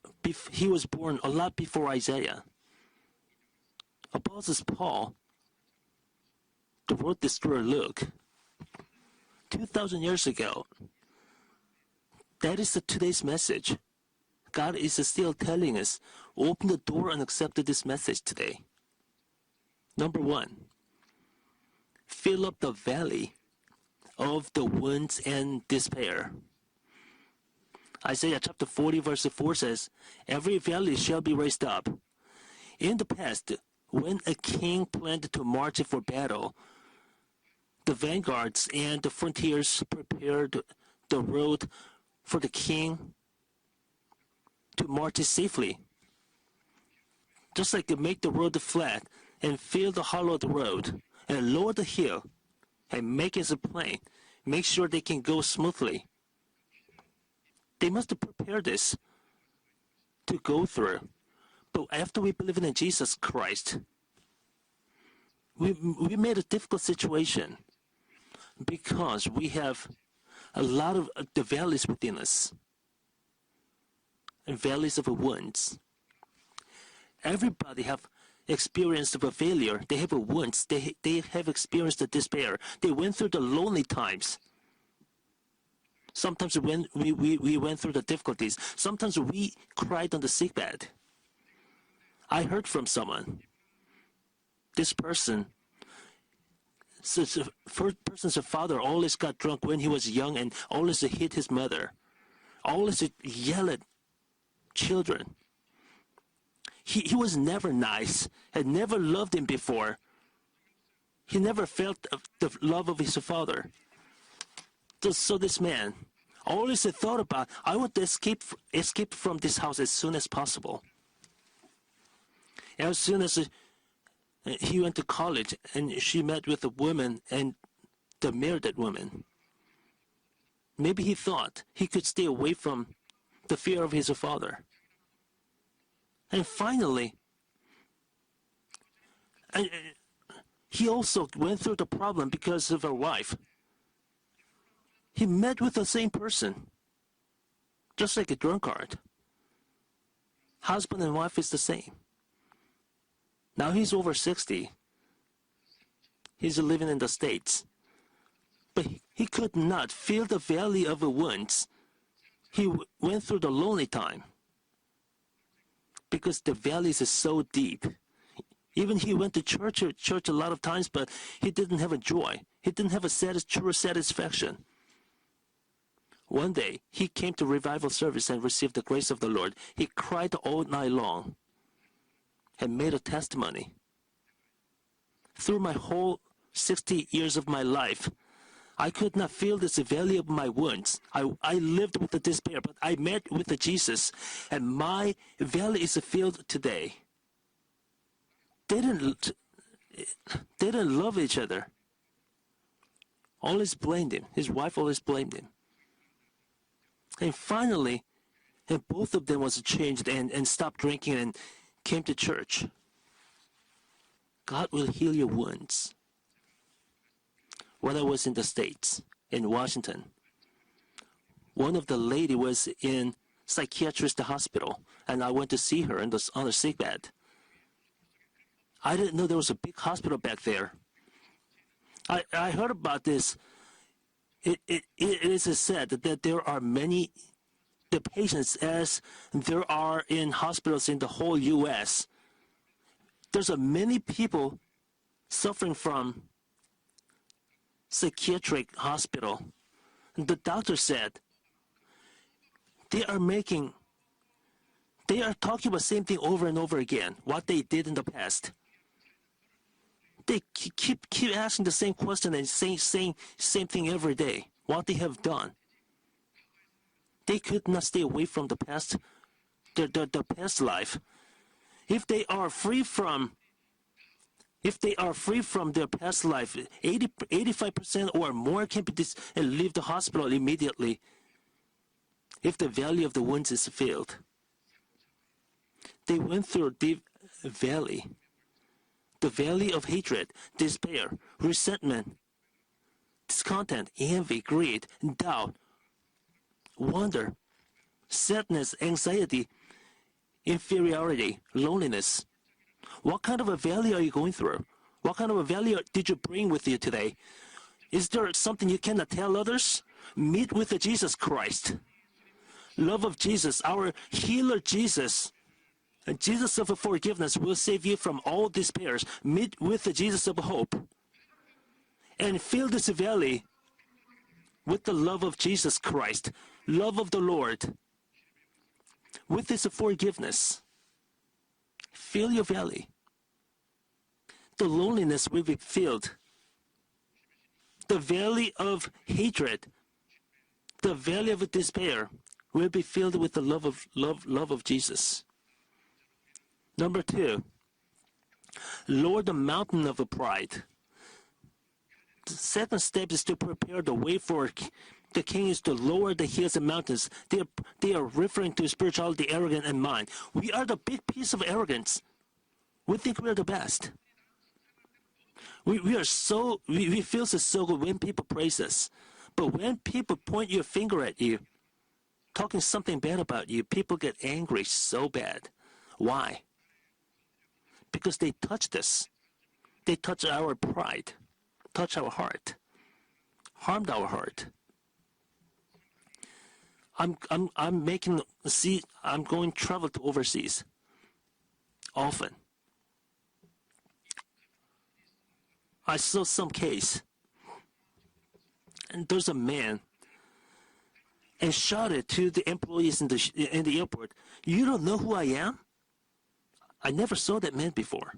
born a lot before Isaiah. Apostle Paul wrote this through Luke. 2,000 years ago. That is today's message. God is still telling us, open the door and accept this message today. Number 1, fill up the valley of the wounds and despair. Isaiah chapter 40 verse 4 says, every valley shall be raised up. In the past, when a king planned to march for battle, the vanguards and the frontiers prepared the road for the king to march safely. Just like make the road flat and fill the hollow of the road and lower the hill and make it plain, make sure they can go smoothly. They must prepare this to go through. But after we believe in Jesus Christ, we made a difficult situation because we have a lot of the valleys within us, and valleys of wounds. Everybody have experienced a failure. They have wounds. They have experienced the despair. They went through the lonely times. Sometimes when we went through the difficulties, sometimes we cried on the sickbed. I heard from someone. This person's father always got drunk when he was young and always hit his mother. Always yell at children. He was never nice, had never loved him before. He never felt the love of his father. So this man always thought about, I want to escape from this house as soon as possible. As soon as he went to college and she met with a woman and married that woman, maybe he thought he could stay away from the fear of his father. And finally, he also went through the problem because of a wife. He met with the same person, just like a drunkard. Husband and wife is the same. Now he's over 60. He's living in the States. But he could not feel the valley of the wounds. He went through the lonely time because the valleys is so deep. Even he went to church a lot of times, but he didn't have a joy. He didn't have a true satisfaction. One day, he came to revival service and received the grace of the Lord. He cried all night long and made a testimony. Through my whole 60 years of my life, I could not feel this valley of my wounds. I lived with the despair, but I met with the Jesus, and my valley is filled today. They didn't love each other. Always blamed him. His wife always blamed him. And finally, and both of them was changed and stopped drinking and came to church. God will heal your wounds. When I was in the States, in Washington, one of the lady was in psychiatrist hospital, and I went to see her on the sick bed. I didn't know there was a big hospital back there. I heard about this. It is said that there are many the patients as there are in hospitals in the whole U.S. There's many people suffering from psychiatric hospital. The doctor said they are talking about the same thing over and over again, what they did in the past. They keep asking the same question and saying same thing every day, what they have done. They could not stay away from the past, the past life. If they are free from their past life, 85% or more can be and leave the hospital immediately if the valley of the wounds is filled. They went through a deep valley. The valley of hatred, despair, resentment, discontent, envy, greed, doubt, wonder, sadness, anxiety, inferiority, loneliness. What kind of a valley are you going through? What kind of a valley did you bring with you today? Is there something you cannot tell others? Meet with the Jesus Christ. Love of Jesus, our healer Jesus. And Jesus of forgiveness will save you from all despairs. Meet with the Jesus of hope. And fill this valley with the love of Jesus Christ, love of the Lord. With this forgiveness, fill your valley. The loneliness will be filled. The valley of hatred, the valley of despair will be filled with the love of Jesus. Number 2, lower the mountain of pride. The second step is to prepare the way for the king is to lower the hills and mountains. They are referring to spirituality, arrogant, and mind. We are the big piece of arrogance. We think we are the best. We feel so good when people praise us. But when people point your finger at you, talking something bad about you, people get angry so bad. Why? Because they touched us. They touched our pride, touched our heart, harmed our heart. I'm going travel to overseas often. I saw some case, and there's a man, and shouted to the employees in the airport, "You don't know who I am?" I never saw that man before.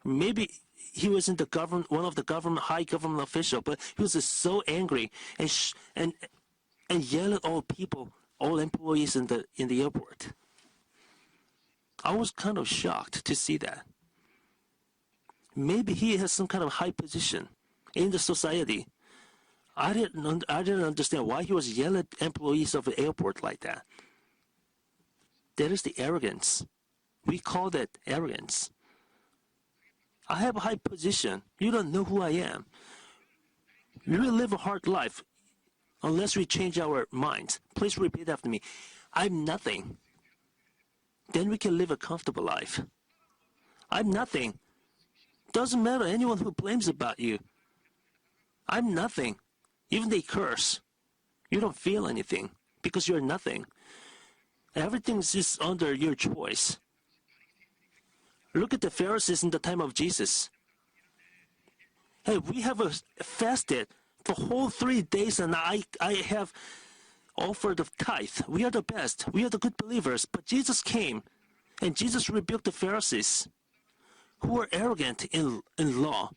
Maybe he was in the government, one of the high government official, but he was just so angry and yelled at all people, all employees in the airport. I was kind of shocked to see that. Maybe he has some kind of high position in the society. I didn't understand why he was yelling at employees of the airport like that. That is the arrogance. We call that arrogance. I have a high position. You don't know who I am. We will live a hard life unless we change our minds. Please repeat after me. I'm nothing. Then we can live a comfortable life. I'm nothing. Doesn't matter anyone who blames about you. I'm nothing. Even they curse. You don't feel anything because you're nothing. Everything is just under your choice. Look at the Pharisees in the time of Jesus. Hey, we have fasted for whole 3 days and I have offered the tithe. We are the best. We are the good believers. But Jesus came and Jesus rebuked the Pharisees who were arrogant in law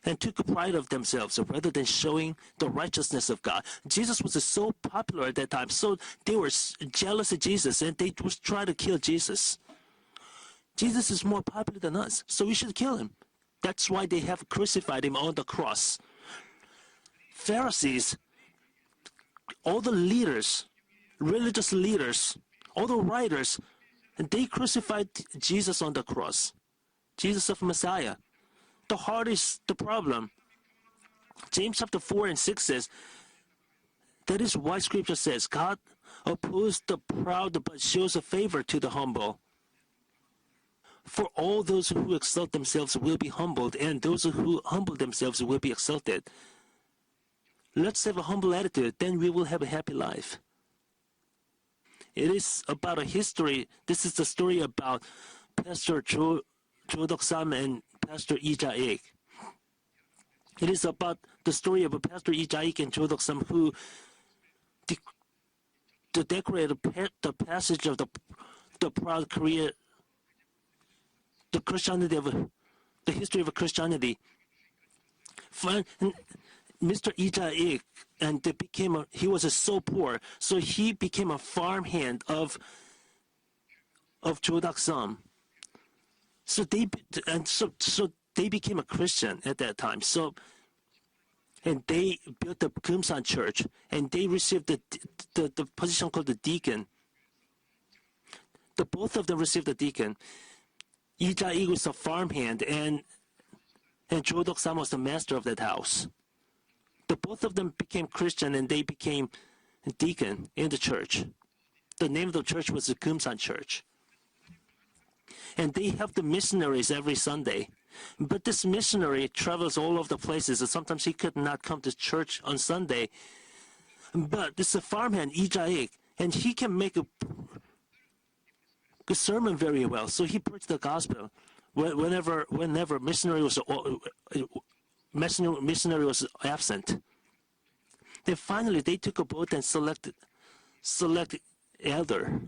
and took pride of themselves rather than showing the righteousness of God. Jesus was so popular at that time, so they were jealous of Jesus and they was trying to kill Jesus. Jesus is more popular than us, so we should kill him. That's why they have crucified him on the cross. Pharisees, all the leaders, religious leaders, all the writers, and they crucified Jesus on the cross. Jesus of Messiah. The heart is the problem. James chapter 4 and 6 says, that is why scripture says, God opposes the proud but shows a favor to the humble. For all those who exalt themselves will be humbled, and those who humble themselves will be exalted. Let's have a humble attitude, then we will have a happy life. It is about a history. This is the story about Pastor Cho Dok-sam and Pastor Lee Ja-ik. It is about the story of Pastor Lee Ja-ik and Cho Dok-sam who decorated the passage of the proud Korea, the Christianity of the history of Christianity. Mr. Lee Ja-ik, and he was so poor, so he became a farmhand of Cho Dok-sam. So they became a Christian at that time. And they built the Kumsan Church, and they received the position called the deacon. Both of them received the deacon. Lee Ja-ik was a farmhand, and Cho Dok-sam was the master of that house. Both of them became Christian, and they became deacon in the church. The name of the church was the Kumsan Church. And they have the missionaries every Sunday. But this missionary travels all over the places, and sometimes he could not come to church on Sunday. But this is a farmhand, Lee Ja-ik, and he can make a good sermon very well. So he preached the gospel whenever missionary was absent. Then finally they took a vote and select elder.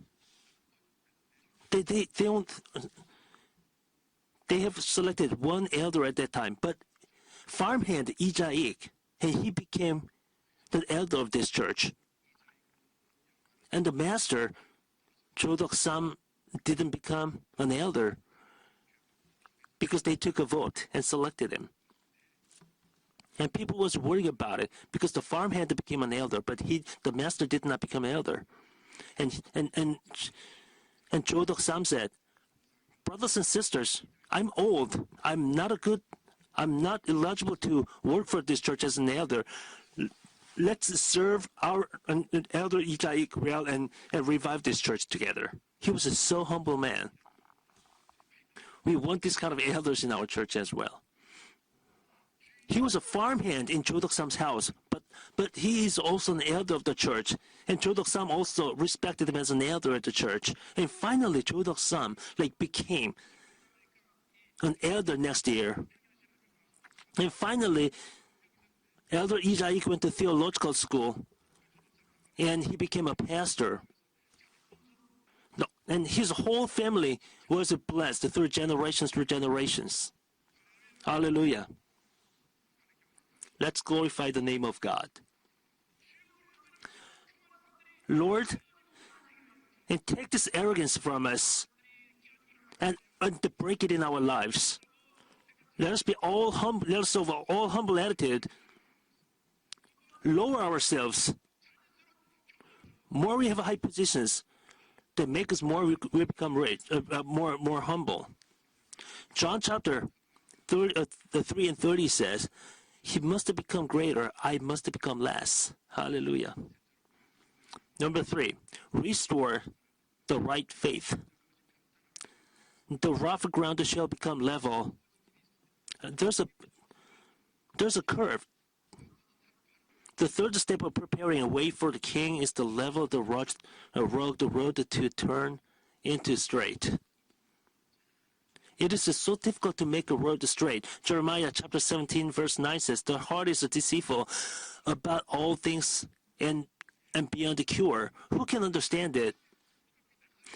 They have selected one elder at that time, but farmhand Lee Ja-ik, and he became the elder of this church. And the master, Cho Dok-sam, didn't become an elder because they took a vote and selected him. And people was worried about it because the farmhand became an elder, but the master did not become an elder. And Cho Dok-sam said, "Brothers and sisters, I'm old. I'm not eligible to work for this church as an elder. Let's serve our elder Lee Ja-ik well and revive this church together." He was a so humble man. We want these kind of elders in our church as well. He was a farmhand in Cho Dok-sam's house, but But he is also an elder of the church, and Jodok Sam also respected him as an elder at the church. And finally, Jodok Sam became an elder next year. And finally, Elder Lee Jae-ik went to theological school, and he became a pastor. And his whole family was blessed through generations. Hallelujah. Let's glorify the name of God. Lord, and take this arrogance from us and to break it in our lives. Let us be all humble. Let us have all humble attitude. Lower ourselves. More we have high positions, to make us more we become rich, more humble. John chapter 3 and 30 says, "He must become greater, I must become less." Hallelujah. Number 3, restore the right faith. The rough ground shall become level. There's a curve. The third step of preparing a way for the king is to level the road to turn into straight. It is so difficult to make a road straight. Jeremiah chapter 17 verse 9 says, "The heart is deceitful about all things and beyond the cure. Who can understand it?"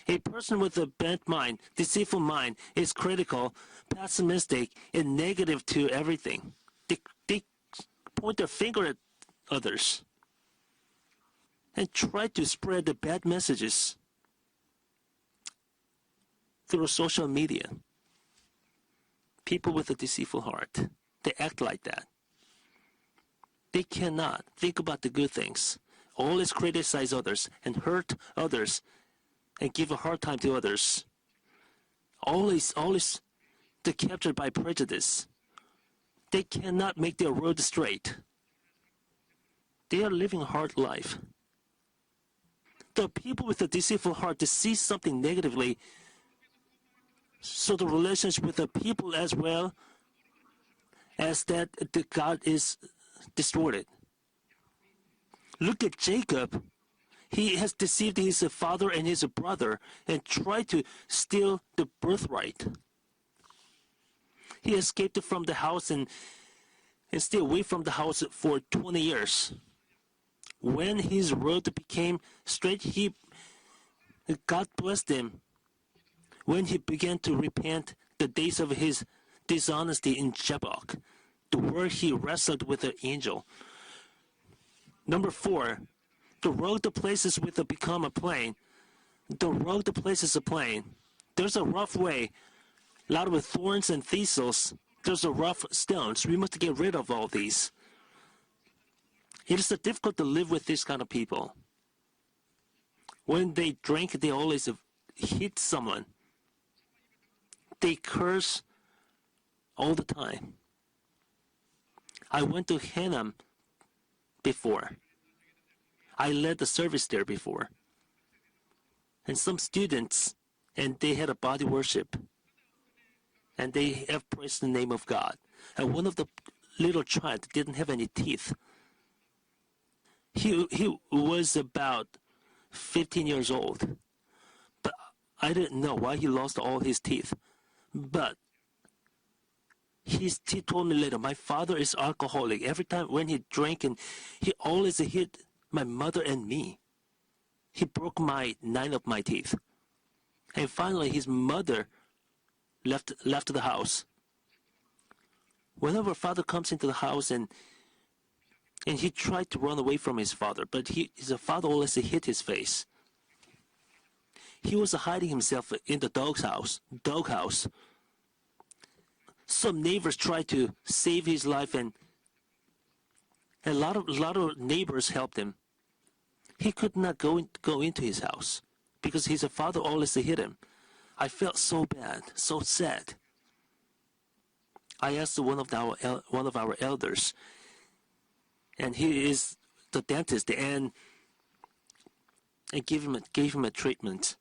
A person with a bent mind, deceitful mind, is critical, pessimistic, and negative to everything. They point their finger at others and try to spread the bad messages through social media. People with a deceitful heart, they act like that. They cannot think about the good things. Always criticize others and hurt others and give a hard time to others. Always they're captured by prejudice. They cannot make their road straight. They are living a hard life. The people with a deceitful heart, they see something negatively, so the relationship with the people as well as that the God is distorted. Look at Jacob. He has deceived his father and his brother and tried to steal the birthright. He escaped from the house and stayed away from the house for 20 years. When his road became straight, God blessed him. When he began to repent the days of his dishonesty in Jabbok, where he wrestled with the angel. Number 4, the road to places will become a plain. The road to places is a plain. There's a rough way, a lot of thorns and thistles. There's a rough stones. We must get rid of all these. It is difficult to live with these kind of people. When they drink, they always hit someone. They curse all the time. I went to Hanam before. I led the service there before. And some students, and they had a body worship. And they have praised the name of God. And one of the little child didn't have any teeth. He was about 15 years old. But I didn't know why he lost all his teeth. But he told me later, my father is alcoholic. Every time when he drank, and he always hit my mother and me. He broke 9 of my teeth. And finally, his mother left the house. Whenever father comes into the house and he tried to run away from his father, but his father always hit his face. He was hiding himself in the doghouse. Some neighbors tried to save his life, and a lot of neighbors helped him. He could not go into his house because his father always hit him. I felt so bad, so sad. I asked one of our elders, and he is the dentist, and gave him a treatment.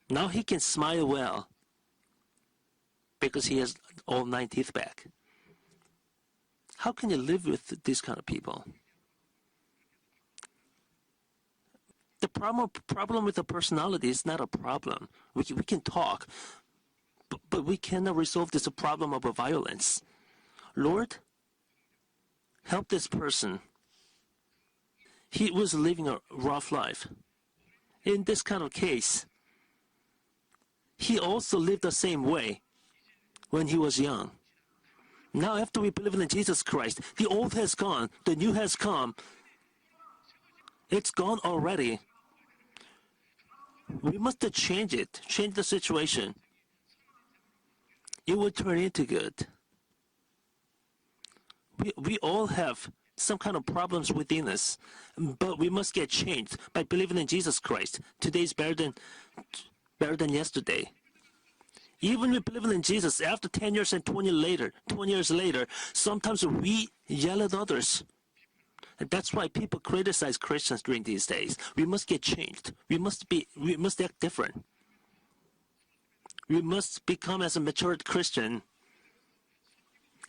Now he can smile well because he has all 9 teeth back. How can you live with these kind of people? The problem with the personality is not a problem. We can talk, but we cannot resolve this problem of violence. Lord, help this person. He was living a rough life. In this kind of case, he also lived the same way when he was young. Now, after we believe in Jesus Christ, the old has gone, the new has come. It's gone already. We must change it, change the situation. It will turn into good. We all have some kind of problems within us, but we must get changed by believing in Jesus Christ. Today is better than yesterday. Even we believe in Jesus, after 10 years and 20 years later, sometimes we yell at others. And that's why people criticize Christians during these days. We must get changed. We must act different. We must become as a matured Christian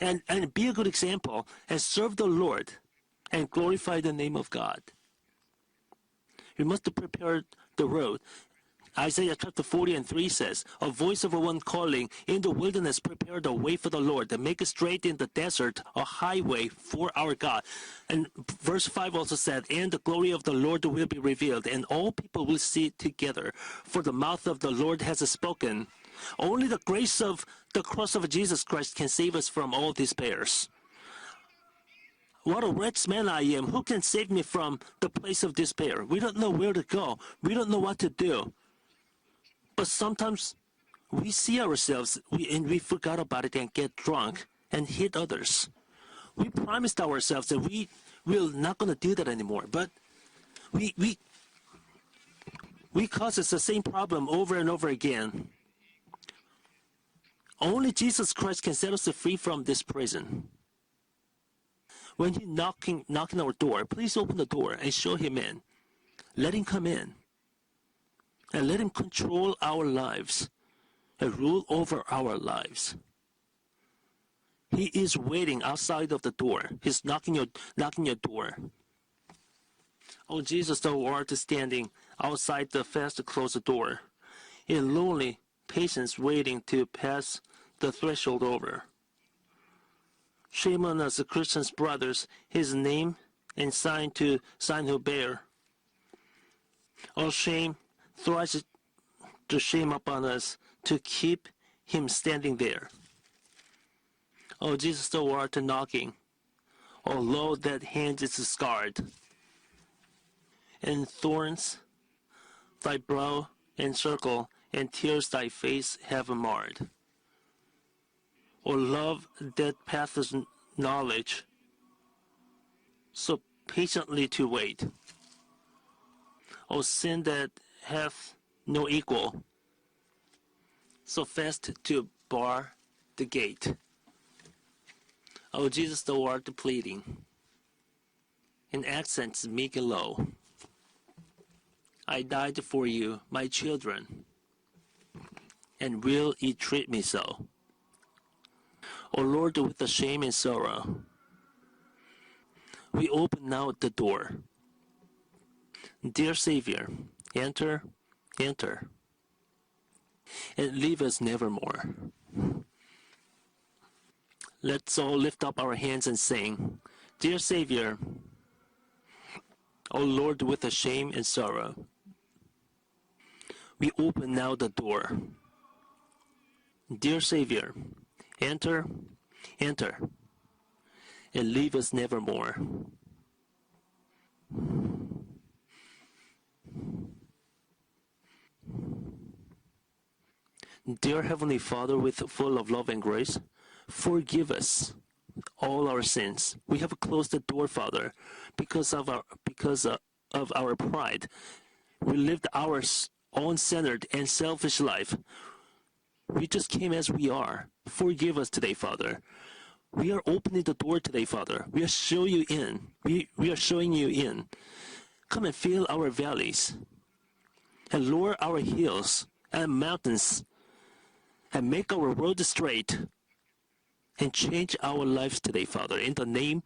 and be a good example and serve the Lord and glorify the name of God. We must prepare the road. Isaiah chapter 40:3 says, a voice of one calling, in the wilderness prepare the way for the Lord, and make straight in the desert a highway for our God. And verse 5 also said, and the glory of the Lord will be revealed, and all people will see it together, for the mouth of the Lord has spoken. Only the grace of the cross of Jesus Christ can save us from all despairs. What a wretched man I am. Who can save me from the place of despair? We don't know where to go. We don't know what to do. But sometimes we see ourselves and we forgot about it and get drunk and hit others. We promised ourselves that we will not going to do that anymore. But we cause the same problem over and over again. Only Jesus Christ can set us free from this prison. When He's knocking our door, please open the door and show Him in. Let Him come in. And let Him control our lives and rule over our lives. He is waiting outside of the door. He's knocking your door. Oh, Jesus, thou art standing outside the fast-closed door, in lonely patience waiting to pass the threshold over. Shame on us, Christians, brothers, His name and sign who bear. Oh, shame, thrice the shame upon us to keep Him standing there. Oh, Jesus, thou art knocking. Oh, lo, that hand is scarred. And thorns thy brow encircle, and tears thy face have marred. O love that passeth knowledge, so patiently to wait. O sin that hath no equal, so fast to bar the gate. O Jesus, thou art pleading, in accents meek and low. I died for you, my children, and will ye treat me so? O Lord, with the shame and sorrow, we open now the door. Dear Savior, enter, enter, and leave us nevermore. Let's all lift up our hands and sing, Dear Savior, O Lord, with the shame and sorrow, we open now the door. Dear Savior, enter, enter, and leave us nevermore. Dear Heavenly Father, full of love and grace, forgive us all our sins. We have closed the door, Father, because of our pride. We lived our own centered and selfish life. We just came as we are. Forgive us today, Father. We are opening the door today, Father. We are showing you in. We are showing you in. Come and fill our valleys, and lower our hills and mountains, and make our road straight, and change our lives today, Father, in the name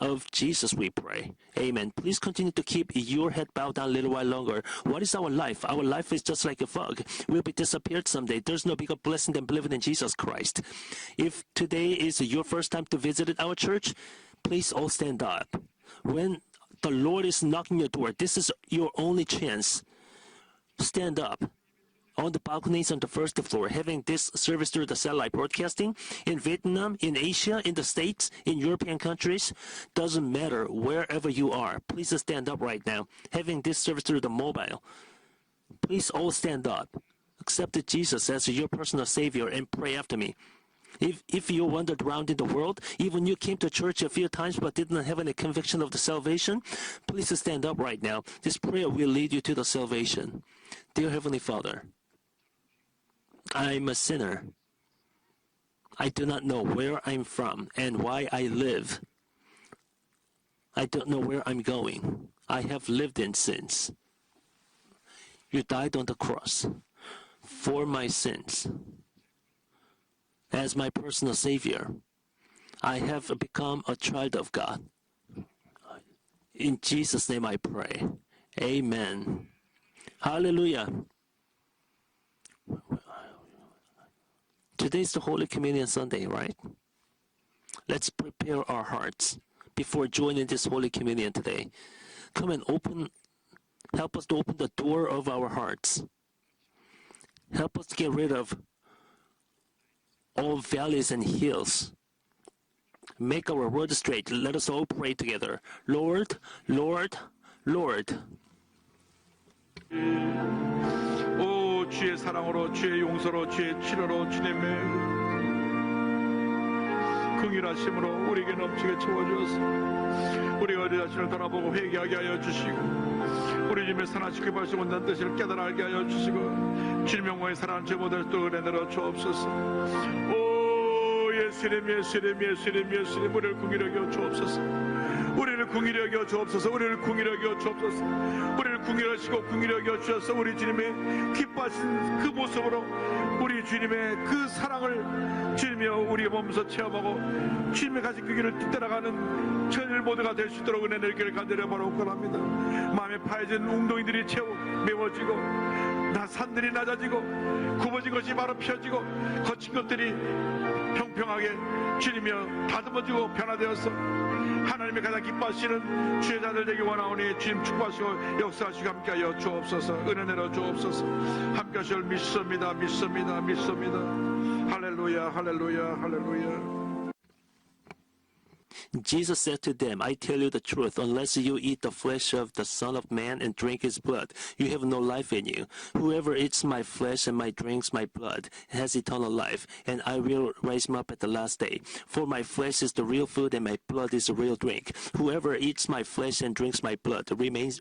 of Jesus we pray. Amen. Please continue to keep your head bowed down a little while longer. What is our life? Our life is just like a fog. We'll be disappeared someday. There's no bigger blessing than believing in Jesus Christ. If today is your first time to visit our church, please all stand up. When the Lord is knocking your door, this is your only chance. Stand up. On the balconies on the first floor, having this service through the satellite broadcasting in Vietnam, in Asia, in the States, in European countries, doesn't matter wherever you are. Please stand up right now. Having this service through the mobile, please all stand up. Accept Jesus as your personal Savior and pray after me. If you wandered around in the world, even you came to church a few times but didn't have any conviction of the salvation, please stand up right now. This prayer will lead you to the salvation. Dear Heavenly Father, I'm a sinner. I do not know where I'm from and why I live. I don't know where I'm going. I have lived in sins. You died on the cross for my sins. As my personal Savior, I have become a child of God. In Jesus' name I pray. Amen. Hallelujah. Today's the Holy Communion Sunday, right? Let's prepare our hearts before joining this Holy Communion today. Come and help us to open the door of our hearts. Help us to get rid of all valleys and hills. Make our road straight. Let us all pray together. Lord, Lord, Lord. 오 주의 사랑으로 주의 용서로 주의 치료로 주님의 긍휼하심으로 우리에게 넘치게 채워주어서 우리가 우리 자신을 돌아보고 회개하게 하여 주시고 우리 주님의 선하시고 기뻐하시고 온다는 뜻을 깨달아 알게 하여 주시고 주님 영광의 사랑하는 죄 모든 또 은혜 내려 주옵소서. 오 예수님 예수님 예수님 예수님 우리를 긍휼히 여겨 주옵소서. 우리를 긍휼히 여겨 주옵소서. 우리를 긍휼히 여겨 주옵소서. 우리를 긍휼히 하시고 긍휼히 여겨 주셔서 우리 주님의 기뻐하신 그 모습으로 우리 주님의 그 사랑을 주님이여 우리의 몸에서 체험하고 주님의 가진 그 길을 따라가는 저희들 모두가 될 수 있도록 은혜 내리기를 간절히 바라고 원합니다. 마음에 파여진 웅덩이들이 메워지고 산들이 낮아지고 굽어진 것이 바로 펴지고 거친 것들이 평평하게 주님이여 다듬어지고 변화되어서 하나님의 가장 기뻐하시는 주의 자들 되기 원하오니 주님 축복하시고 역사하시고 함께하여 주옵소서. 은혜 내려 주옵소서. 함께하실 믿습니다. 믿습니다. 믿습니다. 할렐루야 할렐루야 할렐루야. Jesus said to them, I tell you the truth, unless you eat the flesh of the Son of Man and drink his blood, you have no life in you. Whoever eats my flesh and drinks my blood has eternal life, and I will raise him up at the last day. For my flesh is the real food, and my blood is the real drink. Whoever eats my flesh and drinks my blood remains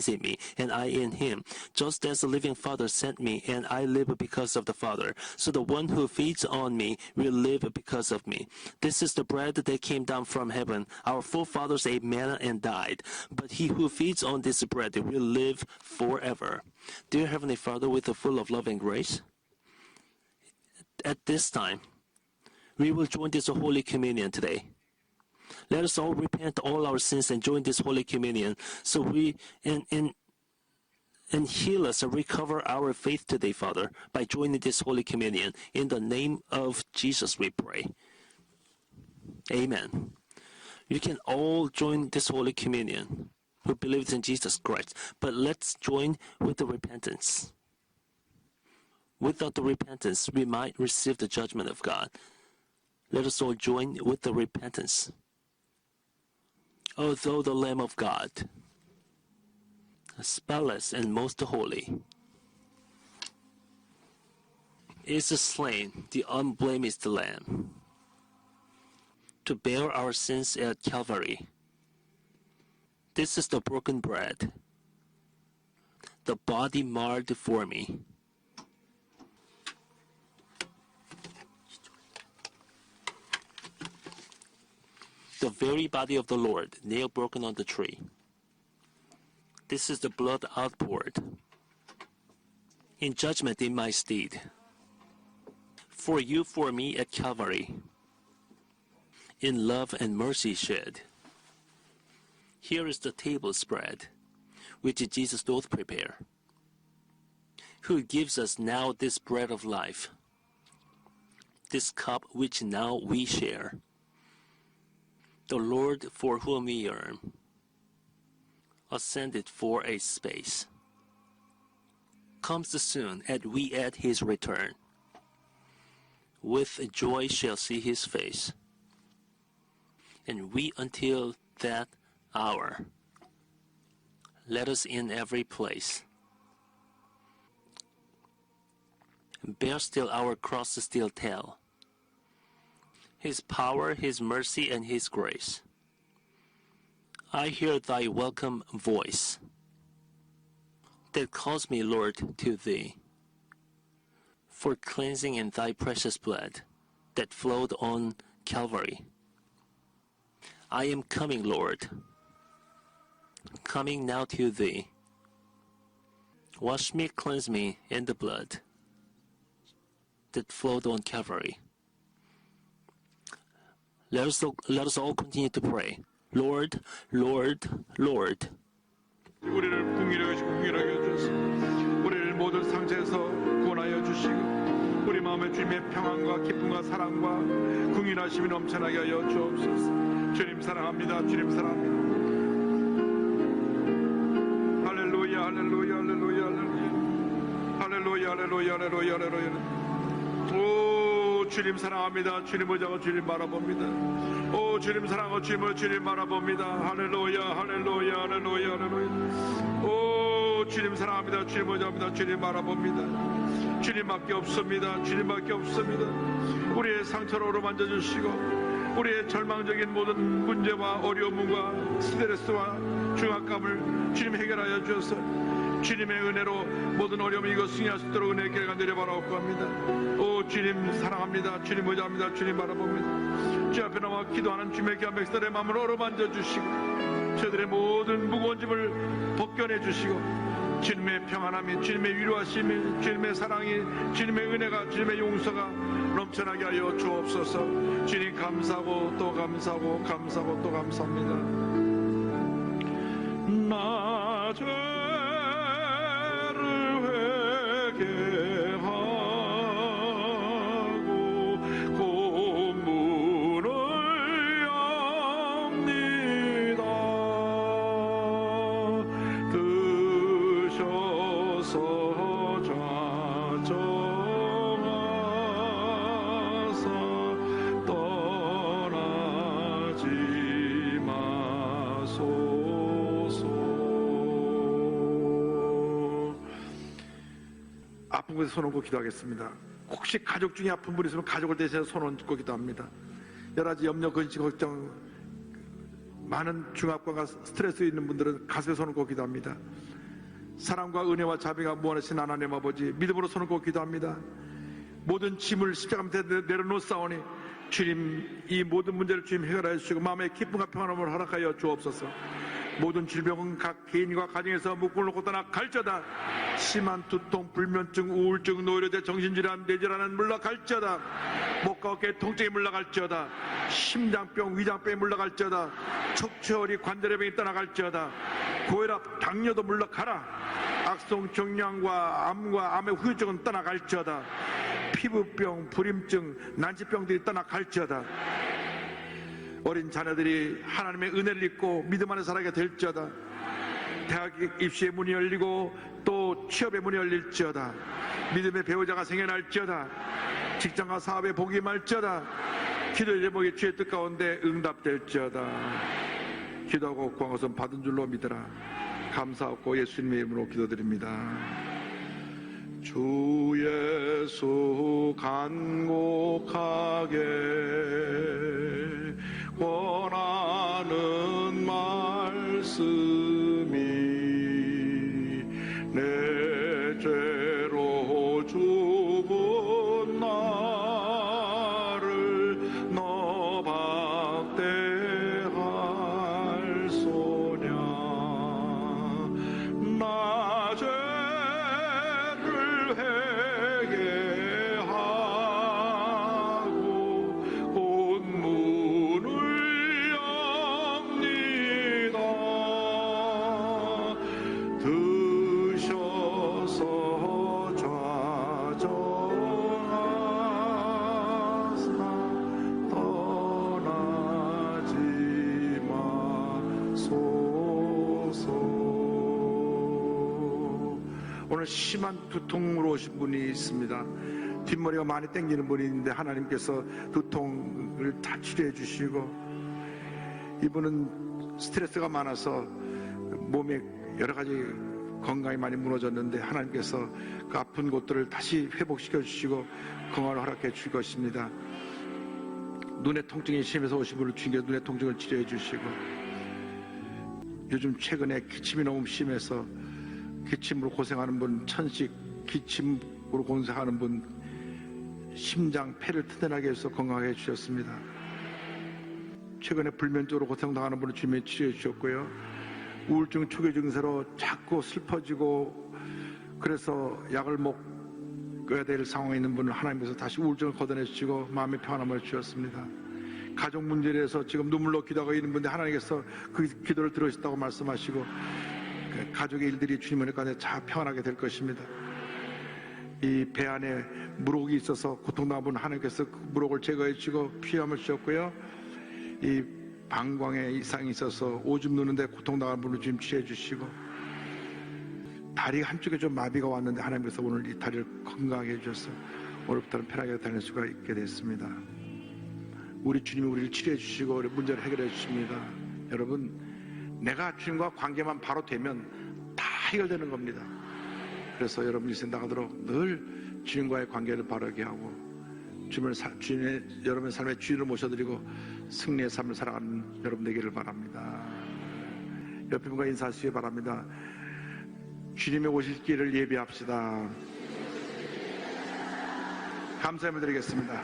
in me, and I in him. Just as the living Father sent me, and I live because of the Father. So the one who feeds on me will live because of me. This is the bread that came down from heaven. Our forefathers ate manna and died, but he who feeds on this bread will live forever. Dear Heavenly Father, with the full of love and grace, at this time, we will join this Holy Communion today. Let us all repent all our sins and join this Holy Communion so we and heal us and recover our faith today, Father, by joining this Holy Communion. In the name of Jesus we pray. Amen. You can all join this Holy Communion who believes in Jesus Christ, but let's join with the repentance. Without the repentance, we might receive the judgment of God. Let us all join with the repentance. Although the Lamb of God, spotless and most holy, is slain, the unblemished Lamb, to bear our sins at Calvary. This is the broken bread, the body marred for me. The very body of the Lord, nail broken on the tree. This is the blood outpoured in judgment in my stead. For you, for me at Calvary. In love and mercy shed. Here is the table spread, which Jesus doth prepare, who gives us now this bread of life, this cup which now we share. The Lord for whom we yearn, ascended for a space, comes soon, and we at his return, with joy shall see his face, and we until that hour, let us in every place bear still our crosses still tell, his power, his mercy, and his grace. I hear thy welcome voice that calls me, Lord, to thee, for cleansing in thy precious blood that flowed on Calvary. I am coming, Lord, coming now to thee. Wash me, cleanse me in the blood that flowed on Calvary. Let us all continue to pray. Lord, Lord, Lord. 우리를 궁일하게 주소서. 우리를 모든 상처에서 구원하여 주시고 우리 마음에 주님의 평안과 기쁨과 사랑과 궁일하심이 넘쳐나게 하여 주옵소서. 주님 사랑합니다. 주님 사랑합니다. 할렐루야 할렐루야 할렐루야 할렐루야 할렐루야 할렐루야 할렐루야. 오 주님 사랑합니다. 주님 의지하고 주님 바라봅니다. 오 주님 사랑하고 주님 바라봅니다. 할렐루야 할렐루야 할렐루야 할렐루야. 오 주님 사랑합니다. 주님 의지합니다. 주님 바라봅니다. 주님밖에 없습니다. 주님밖에 없습니다. 우리의 상처로 어루만져 주시고 우리의 절망적인 모든 문제와 어려움과 스트레스와 중압감을 주님 해결하여 주셔서 주님의 은혜로 모든 어려움이 이거 승리할 수 있도록 은혜의 길가 내려바라옵고 합니다. 오 주님 사랑합니다. 주님 의지합니다. 주님 바라봅니다. 주 앞에 나와 기도하는 주님의 귀한 백성들의 마음을 어루만져 주시고 저들의 모든 무거운 짐을 벗겨내 주시고 주님의 평안함이 주님의 위로하심이 주님의 사랑이 주님의 은혜가 주님의 용서가 넘쳐나게 하여 주옵소서. 주님 감사하고 또 감사하고 감사하고 또 감사합니다. 나 죄를 회개하고 고문을 엽니다. 드셔서 좌정하사 떠나지 마소서. 아픈 곳에 손 얹고 기도하겠습니다. 혹시 가족 중에 아픈 분이 있으면 가족을 대신해 손 얹고 기도합니다. 여러 가지 염려, 근심, 걱정, 많은 중압과 스트레스 있는 분들은 가슴에 손 얹고 기도합니다. 사랑과 은혜와 자비가 무한하신 하나님 아버지, 믿음으로 손 얹고 기도합니다. 모든 짐을 십자가 밑에 내려놓사오니 주님 이 모든 문제를 주님 해결하여 주시고 마음의 기쁨과 평안함을 허락하여 주옵소서. 모든 질병은 각 개인과 가정에서 묶음을 놓고 떠나 갈지어다. 심한 두통, 불면증, 우울증, 노이로제, 정신질환, 뇌질환은 물러갈지어다. 목과 어깨 통증이 물러갈지어다. 심장병, 위장병이 물러갈지어다. 척추혈이 관절염이 떠나갈지어다. 고혈압, 당뇨도 물러가라. 악성 종양과 암과 암의 후유증은 떠나갈지어다. 피부병, 불임증, 난치병들이 떠나갈지어다. 어린 자녀들이 하나님의 은혜를 입고 믿음 안에 살아가게 될지어다. 대학 입시의 문이 열리고 또 취업의 문이 열릴지어다. 믿음의 배우자가 생겨날지어다. 직장과 사업에 복이 말지어다. 기도의 제목이 주의 뜻 가운데 응답될지어다. 기도하고 구한 것은 받은 줄로 믿으라. 감사하고 예수님의 이름으로 기도드립니다. 주 예수 간곡하게 원하는 말씀이 내 죄로 죽은 나를 너 박대할소냐. 나 죄를 회개하고 곧 오늘 심한 두통으로 오신 분이 있습니다. 뒷머리가 많이 땡기는 분이 있는데 하나님께서 두통을 다 치료해 주시고, 이분은 스트레스가 많아서 몸에 여러 가지 건강이 많이 무너졌는데 하나님께서 그 아픈 곳들을 다시 회복시켜 주시고 건강을 허락해 주실 것입니다. 눈의 통증이 심해서 오신 분을 주님께서 눈의 통증을 치료해 주시고, 요즘 최근에 기침이 너무 심해서 기침으로 고생하는 분, 천식 기침으로 고생하는 분, 심장, 폐를 튼튼하게 해서 건강하게 해주셨습니다. 최근에 불면증으로 고통당하는 분을 주님이 치료해 주셨고요. 우울증 초기 증세로 자꾸 슬퍼지고 그래서 약을 먹어야 될 상황에 있는 분을 하나님께서 다시 우울증을 걷어내 주시고 마음의 평안함을 주셨습니다. 가족 문제에 대해서 지금 눈물로 기도하고 있는 분들 하나님께서 그 기도를 들으셨다고 말씀하시고 가족의 일들이 주님 은혜 가운데 잘 평안하게 될 것입니다. 이 배 안에 물혹이 있어서 고통당한 분 하나님께서 그 물혹을 제거해 주시고 피함을 주셨고요. 이 방광에 이상이 있어서 오줌 누는데 고통당한 분을 주님 치료해 주시고, 다리 한쪽에 좀 마비가 왔는데 하나님께서 오늘 이 다리를 건강하게 해주셔서 오늘부터는 편하게 다닐 수가 있게 됐습니다. 우리 주님이 우리를 치료해 주시고 우리 문제를 해결해 주십니다. 여러분, 내가 주님과 관계만 바로 되면 다 해결되는 겁니다. 그래서 여러분이 생각하도록 늘 주님과의 관계를 바르게 하고 여러분의 삶의 주인을 모셔드리고 승리의 삶을 살아가는 여러분 되기를 바랍니다. 옆에 분과 인사하시기 바랍니다. 주님의 오실 길을 예비합시다. 감사함을 드리겠습니다.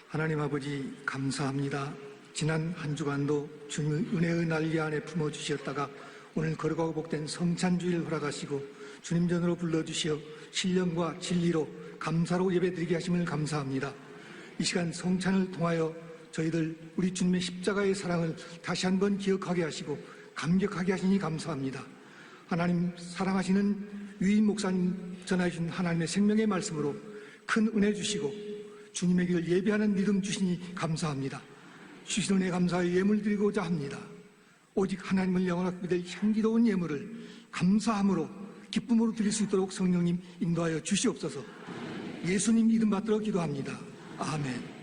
하나님 아버지 감사합니다. 지난 한 주간도 주님의 은혜의 날개 안에 품어주셨다가 오늘 거룩하고 복된 성찬주의를 허락하시고 주님 전으로 불러주시어 신령과 진리로 감사로 예배드리게 하심을 감사합니다. 이 시간 성찬을 통하여 저희들 우리 주님의 십자가의 사랑을 다시 한번 기억하게 하시고 감격하게 하시니 감사합니다. 하나님 사랑하시는 유인 목사님 전해 주신 하나님의 생명의 말씀으로 큰 은혜 주시고 주님의 길을 예배하는 믿음 주시니 감사합니다. 주신 은혜 감사의 예물 드리고자 합니다. 오직 하나님을 영원하게 믿을 향기로운 예물을 감사함으로 기쁨으로 드릴 수 있도록 성령님 인도하여 주시옵소서. 예수님 이름 받들어 기도합니다. 아멘.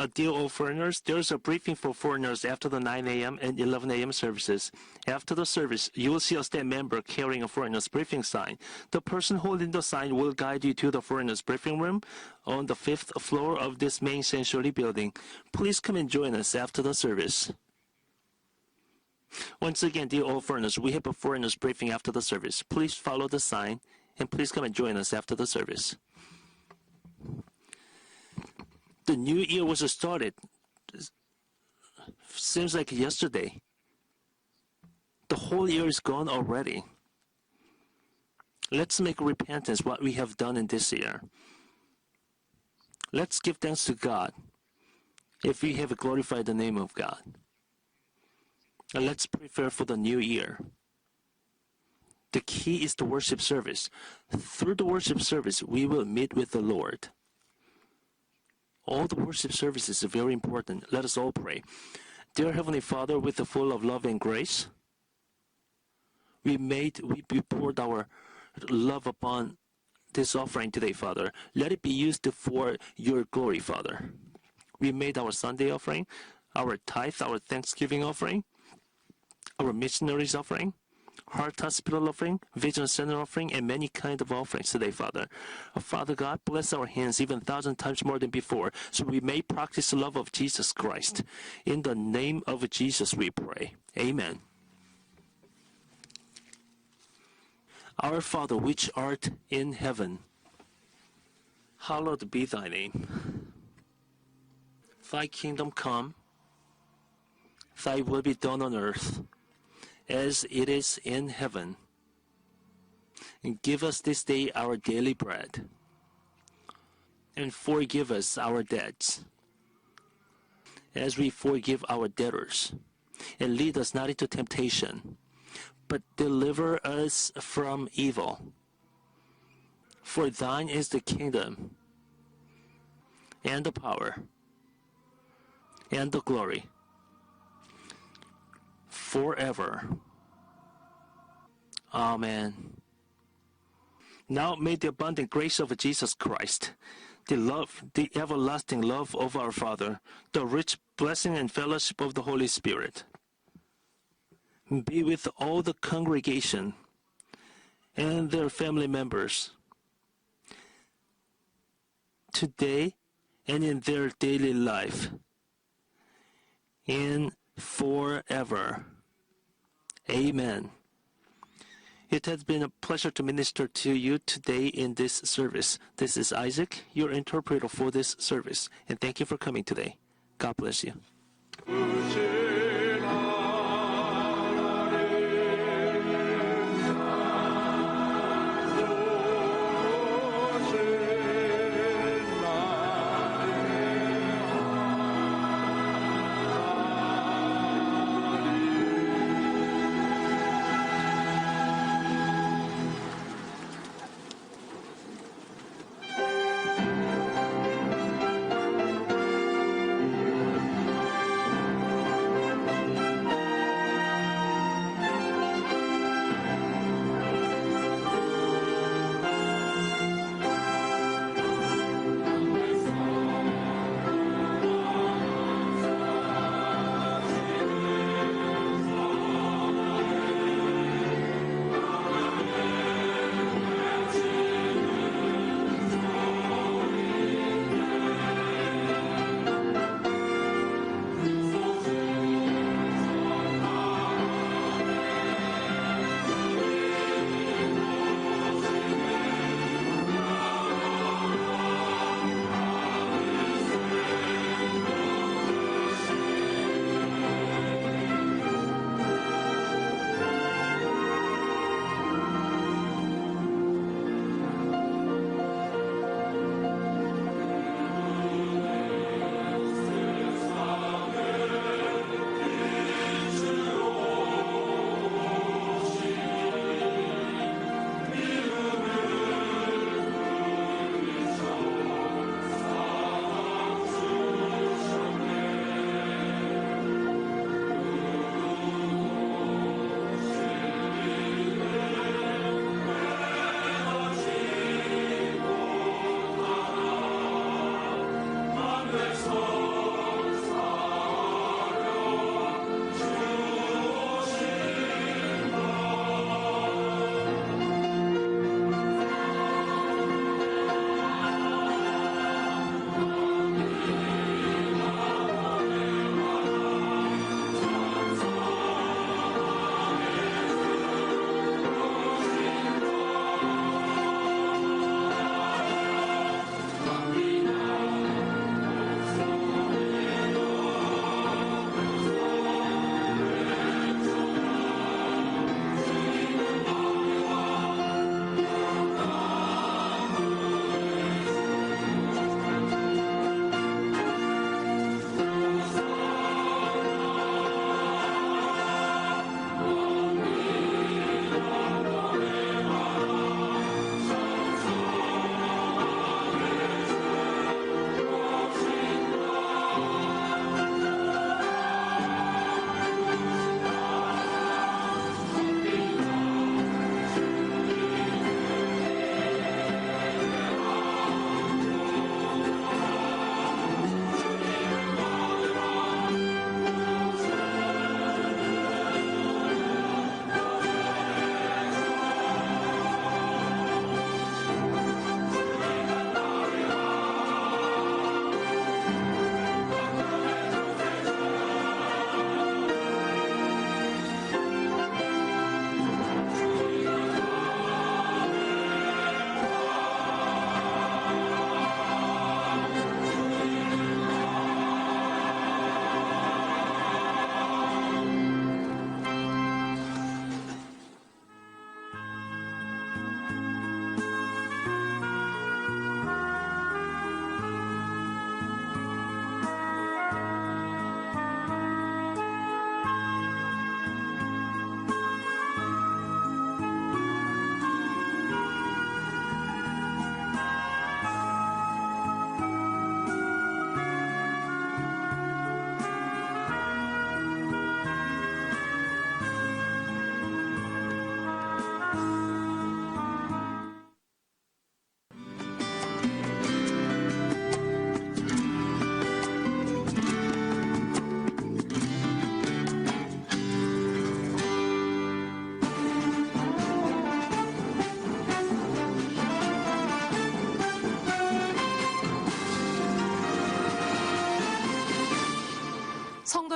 Dear all foreigners, there's a briefing for foreigners after the 9 a.m. and 11 a.m. services. After the service, you will see a staff member carrying a foreigners briefing sign. The person holding the sign will guide you to the foreigners briefing room on the 5th floor of this main sanctuary building. Please come and join us after the service. Once again, dear all foreigners, we have a foreigners briefing after the service. Please follow the sign and please come and join us after the service. The new year was started. Seems like yesterday. The whole year is gone already. Let's make repentance what we have done in this year. Let's give thanks to God if we have glorified the name of God. And let's prepare for the new year. The key is the worship service. Through the worship service, we will meet with the Lord. All the worship services are very important. Let us all pray. Dear Heavenly Father, with the full of love and grace, we poured our love upon this offering today, Father. Let it be used for your glory, Father. We made our Sunday offering, our tithe, our Thanksgiving offering, our missionaries offering, Heart Hospital offering, Vision Center offering, and many kinds of offerings today, Father. Father God, bless our hands even 1,000 times more than before, so we may practice the love of Jesus Christ. In the name of Jesus we pray. Amen. Our Father, which art in heaven, hallowed be thy name. Thy kingdom come, thy will be done on earth as it is in heaven. And give us this day our daily bread. And forgive us our debts, as we forgive our debtors. And lead us not into temptation, but deliver us from evil. For thine is the kingdom, and the power, and the glory, forever. Amen. Now may the abundant grace of Jesus Christ, the love, the everlasting love of our Father, the rich blessing and fellowship of the Holy Spirit be with all the congregation and their family members today and in their daily life and forever. Amen. It has been a pleasure to minister to you today in this service. This is Isaac, your interpreter for this service, and thank you for coming today. God bless you.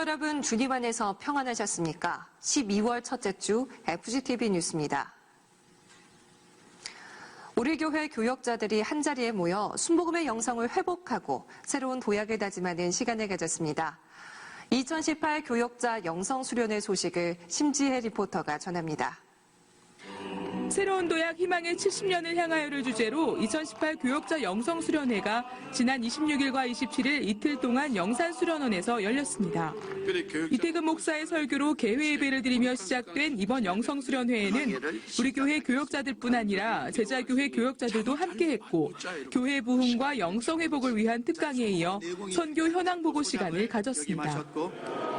여러분 주님 안에서 평안하셨습니까? 12월 첫째 주 FGTV 뉴스입니다. 우리 교회 교역자들이 한자리에 모여 순복음의 영성을 회복하고 새로운 도약을 다짐하는 시간을 가졌습니다. 2018 교역자 영성 수련회 소식을 심지혜 리포터가 전합니다. 새로운 도약 희망의 70년을 향하여를 주제로 2018 교역자 영성 수련회가 지난 26일과 27일 이틀 동안 영산수련원에서 열렸습니다. 이태근 목사의 설교로 개회 예배를 드리며 시작된 이번 영성 수련회에는 우리 교회 교역자들뿐 아니라 제자교회 교역자들도 함께했고 교회 부흥과 영성 회복을 위한 특강에 이어 선교 현황 보고 시간을 가졌습니다.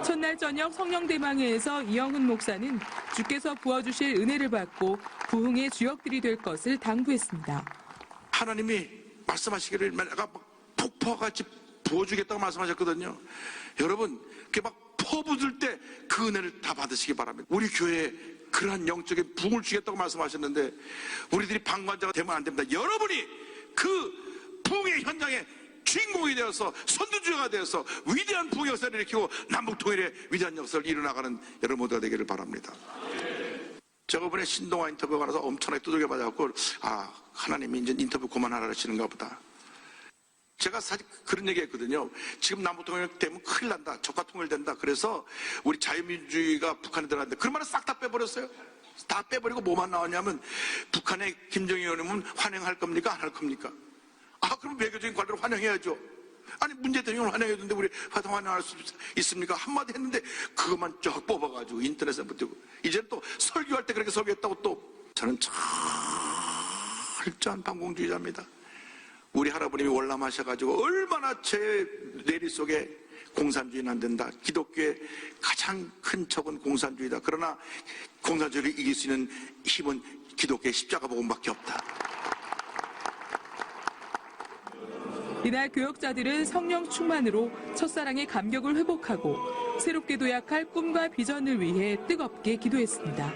첫날 저녁 성령대망회에서 이영훈 목사는 주께서 부어주실 은혜를 받고 부흥의 주역들이 될 것을 당부했습니다. 하나님이 말씀하시기를 내가 폭포같이 부어주겠다고 말씀하셨거든요. 여러분 이렇게 막 퍼붓을 때 그 은혜를 다 받으시기 바랍니다. 우리 교회에 그러한 영적인 부흥을 주겠다고 말씀하셨는데 우리들이 방관자가 되면 안 됩니다. 여러분이 그 부흥의 현장에 주인공이 되어서 선두주자가 되어서 위대한 부흥 역사를 일으키고 남북통일의 위대한 역사를 이뤄나가는 여러분 모두가 되기를 바랍니다. 제가 이번에 신동아 인터뷰가 나서 엄청나게 두들겨 맞아갖고 하나님이 이제 인터뷰 그만하라 하시는가 보다. 제가 사실 그런 얘기 했거든요. 지금 남북통일 되면 큰일 난다. 적과 통일된다. 그래서 우리 자유민주주의가 북한에 들어갔는데 그런 말을 싹 다 빼버렸어요. 다 빼버리고 뭐만 나왔냐면 북한의 김정일 의원님은 환영할 겁니까? 안 할 겁니까? 그럼 외교적인 관례로 환영해야죠. 아니 문재 대통령을 환영해야 되는데 우리 환영할 수 있습니까? 한마디 했는데 그것만 쫙 뽑아가지고 인터넷에 붙이고 이제는 또 설교할 때 그렇게 설교했다고 또 저는 철저한 반공주의자입니다. 우리 할아버님이 월남하셔가지고 얼마나 제 뇌리 속에 공산주의는 안 된다. 기독교의 가장 큰 적은 공산주의다. 그러나 공산주의를 이길 수 있는 힘은 기독교의 십자가 복음밖에 없다. 이날 교역자들은 성령 충만으로 첫사랑의 감격을 회복하고 새롭게 도약할 꿈과 비전을 위해 뜨겁게 기도했습니다.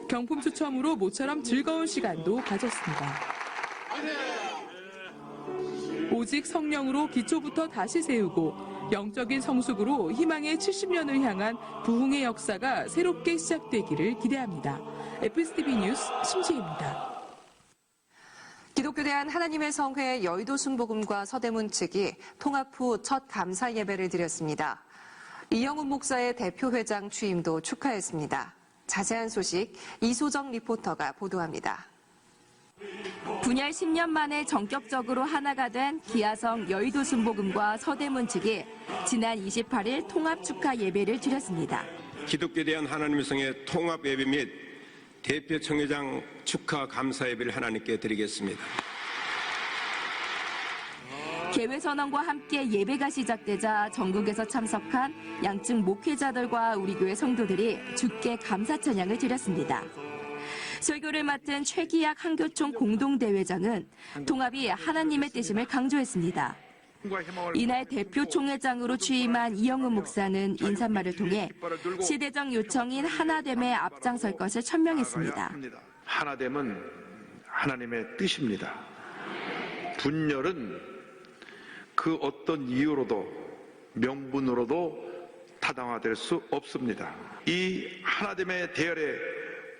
경품 추첨으로 모처럼 즐거운 시간도 가졌습니다. 오직 성령으로 기초부터 다시 세우고 영적인 성숙으로 희망의 70년을 향한 부흥의 역사가 새롭게 시작되기를 기대합니다. FGTV 뉴스 심지혜입니다. 기독교대한 하나님의 성회 여의도 순복음과 서대문 측이 통합 후 첫 감사 예배를 드렸습니다. 이영훈 목사의 대표회장 취임도 축하했습니다. 자세한 소식 이소정 리포터가 보도합니다. 분열 10년 만에 전격적으로 하나가 된 기아성 여의도 순복음과 서대문 측이 지난 28일 통합 축하 예배를 드렸습니다. 기독교에 대한 하나님의 성의 통합 예배 및 대표 청회장 축하 감사 예배를 하나님께 드리겠습니다. 개회 선언과 함께 예배가 시작되자 전국에서 참석한 양측 목회자들과 우리 교회 성도들이 주께 감사 찬양을 드렸습니다. 설교를 맡은 최기학 한교총 공동대회장은 통합이 하나님의 뜻임을 강조했습니다. 이날 대표 총회장으로 취임한 이영훈 목사는 인사말을 통해 시대적 요청인 하나됨에 앞장설 것을 천명했습니다. 하나됨은 하나님의 뜻입니다. 분열은 그 어떤 이유로도 명분으로도 타당화될 수 없습니다. 이 하나됨의 대열에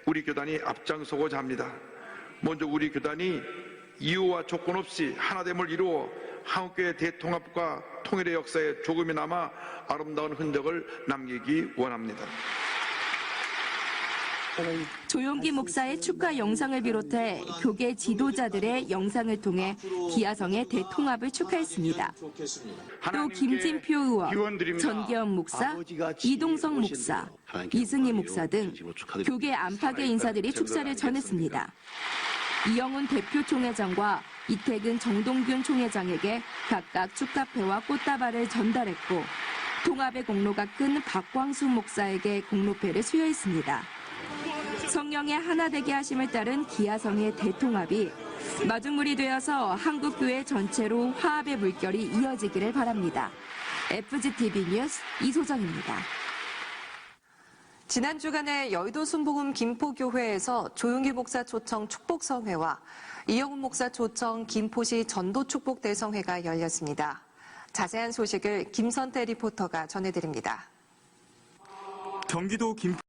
우리 교단이 앞장서고자 합니다. 먼저 우리 교단이 이유와 조건 없이 하나됨을 이루어 한국교회 대통합과 통일의 역사에 조금이나마 아름다운 흔적을 남기기 원합니다. 조용기 목사의 축하 영상을 비롯해 교계 지도자들의 영상을 통해 기아성의 대통합을 축하했습니다. 또 김진표 의원, 전기현 목사, 이동성 목사, 이승희 목사 등 교계 안팎의 인사들이 축사를 전했습니다. 이영훈 대표 총회장과 이태근 정동균 총회장에게 각각 축하패와 꽃다발을 전달했고 통합의 공로가 큰 박광수 목사에게 공로패를 수여했습니다. 성령의 하나 되게 하심을 따른 기아성의 대통합이 마중물이 되어서 한국교회 전체로 화합의 물결이 이어지기를 바랍니다. FGTV 뉴스 이소정입니다. 지난 주간에 여의도 순복음 김포교회에서 조용기 목사 초청 축복성회와 이영훈 목사 초청 김포시 전도축복대성회가 열렸습니다. 자세한 소식을 김선태 리포터가 전해드립니다. 경기도 김포